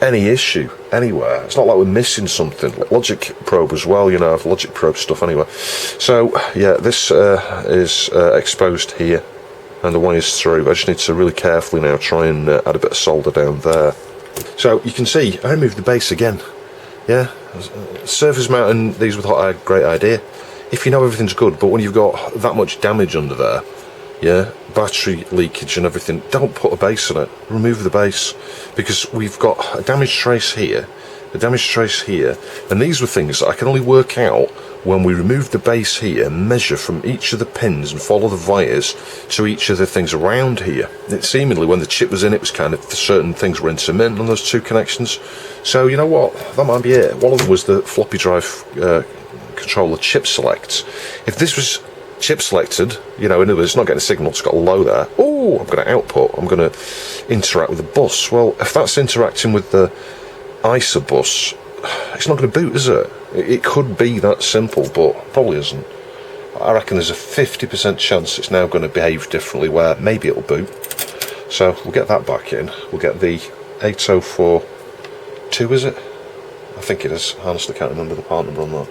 Speaker 1: any issue anywhere. It's not like we're missing something. Logic probe as well, you know, I've logic probe stuff anyway. So yeah, this is exposed here and the wire's through. I just need to really carefully now try and add a bit of solder down there. So you can see I removed the base again. Yeah, surface mounting these with hot air, great idea if you know everything's good, but when you've got that much damage under there, yeah, battery leakage and everything, don't put a base on it. Remove the base, because we've got a damage trace here, a damage trace here, and these were things that I can only work out when we remove the base here, measure from each of the pins and follow the wires to each of the things around here. It seemingly, when the chip was in, it was kind of, certain things were intermittent on those two connections. So you know what, that might be it. One of them was the floppy drive controller chip select. If this was chip selected, you know, in other words, it's not getting a signal, it's got a low there. Oh, I'm going to output, I'm going to interact with the bus. Well, if that's interacting with the ISA bus, it's not going to boot, is it? It could be that simple, but probably isn't. I reckon there's a 50% chance it's now going to behave differently, where maybe it'll boot. So we'll get that back in. We'll get the 8042, is it? I think it is. I honestly can't remember the part number on that.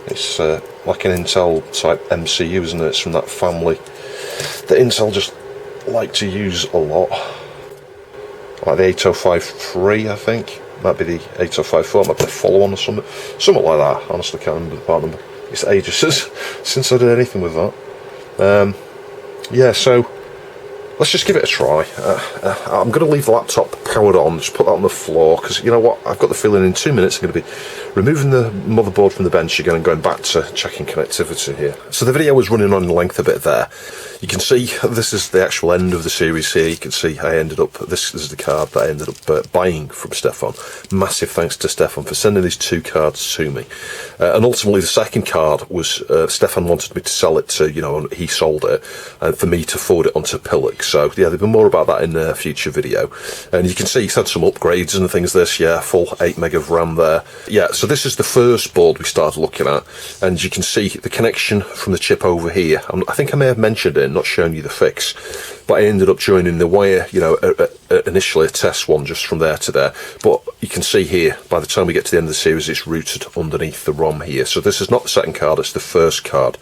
Speaker 1: It's like an Intel type MCU, isn't it? It's from that family that Intel just like to use a lot. Like the 8053, I think. Might be the 8054, might be the follow-on or something. Something like that. Honestly can't remember the part number. It's ages since I did anything with that. Yeah, so let's just give it a try. I'm going to leave the laptop powered on, just put that on the floor, because you know what, I've got the feeling in 2 minutes I'm going to be removing the motherboard from the bench again and going back to checking connectivity here. So the video was running on length a bit there. You can see this is the actual end of the series here. You can see I ended up, this is the card that I ended up buying from Stefan. Massive thanks to Stefan for sending these two cards to me. And ultimately the second card was, Stefan wanted me to sell it to, you know, he sold it, and for me to forward it onto Pillock. So yeah, there'll be more about that in a future video. And you can see he's had some upgrades and things this, yeah, full 8 meg of RAM there. Yeah, so this is the first board we started looking at, and you can see the connection from the chip over here. I think I may have mentioned it, not showing you the fix, but I ended up joining the wire, you know, initially a test one just from there to there. But you can see here, by the time we get to the end of the series, it's routed underneath the ROM here. So this is not the second card, it's the first card.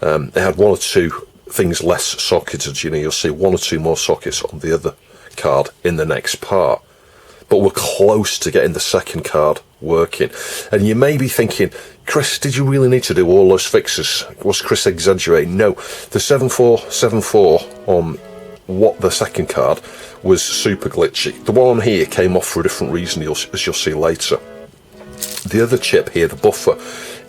Speaker 1: It had one or two things less socketed. You know, you'll see one or two more sockets on the other card in the next part. But we're close to getting the second card working. And you may be thinking, Chris, did you really need to do all those fixes? Was Chris exaggerating? No, the 7474 on the second card was super glitchy. The one on here came off for a different reason, as you'll see later. The other chip here, the buffer,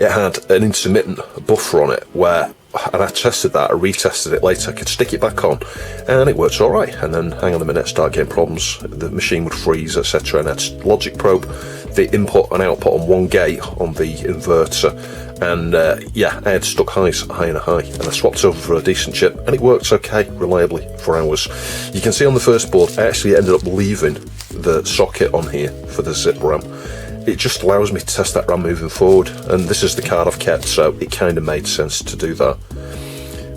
Speaker 1: it had an intermittent buffer on it where, and I tested that, I retested it later, I could stick it back on and it works alright, and then hang on a minute, start getting problems, the machine would freeze, etc. And that's logic probe, the input and output on one gate on the inverter, and yeah, I had stuck high and a high, and I swapped over for a decent chip and it worked okay, reliably, for hours. You can see on the first board, I actually ended up leaving the socket on here for the zip RAM. It just allows me to test that RAM moving forward, and this is the card I've kept, so it kind of made sense to do that.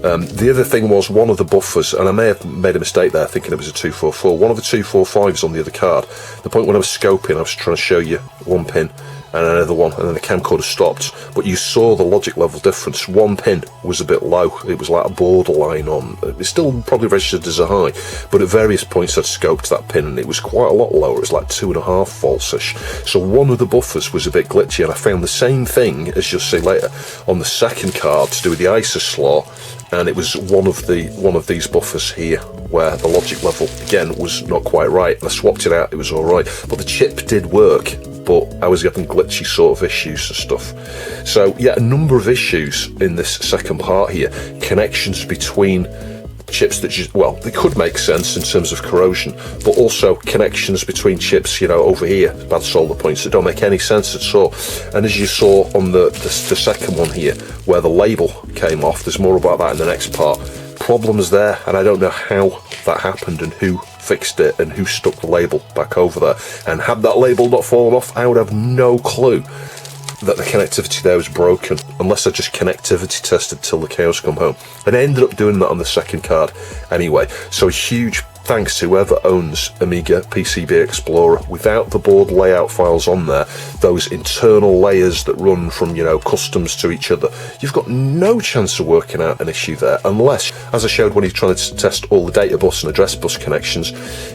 Speaker 1: The other thing was one of the buffers, and I may have made a mistake there thinking it was a 244, one of the 245s on the other card. The point when I was scoping, I was trying to show you one pin and another one, and then the camcorder stopped, but you saw the logic level difference. One pin was a bit low, it was like a borderline on, it's still probably registered as a high, but at various points I'd scoped that pin and it was quite a lot lower, it was like 2.5 volts-ish. So one of the buffers was a bit glitchy, and I found the same thing, as you'll see later, on the second card to do with the ISA slot, and it was one of these buffers here where the logic level again was not quite right, and I swapped it out, it was alright, but the chip did work, but I was getting glitchy sort of issues and stuff. So yeah, a number of issues in this second part here, connections between chips that just, well, they could make sense in terms of corrosion, but also connections between chips, you know, over here, bad solder points that don't make any sense at all. And as you saw on the second one here, where the label came off, there's more about that in the next part. Problems there, and I don't know how that happened and who fixed it and who stuck the label back over there. And had that label not fallen off, I would have no clue that the connectivity there was broken, unless I just connectivity tested till the cows come home. And I ended up doing that on the second card anyway. So a huge thanks to whoever owns Amiga PCB Explorer. Without the board layout files on there, those internal layers that run from, you know, customs to each other, you've got no chance of working out an issue there, unless, as I showed when you're trying to test all the data bus and address bus connections,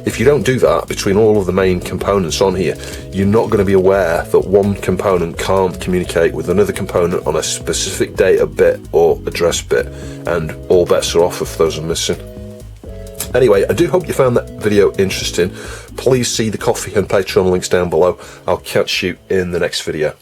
Speaker 1: if you don't do that between all of the main components on here, you're not going to be aware that one component can't communicate with another component on a specific data bit or address bit, and all bets are off if those are missing. Anyway, I do hope you found that video interesting. Please see the Coffee and Patreon links down below. I'll catch you in the next video.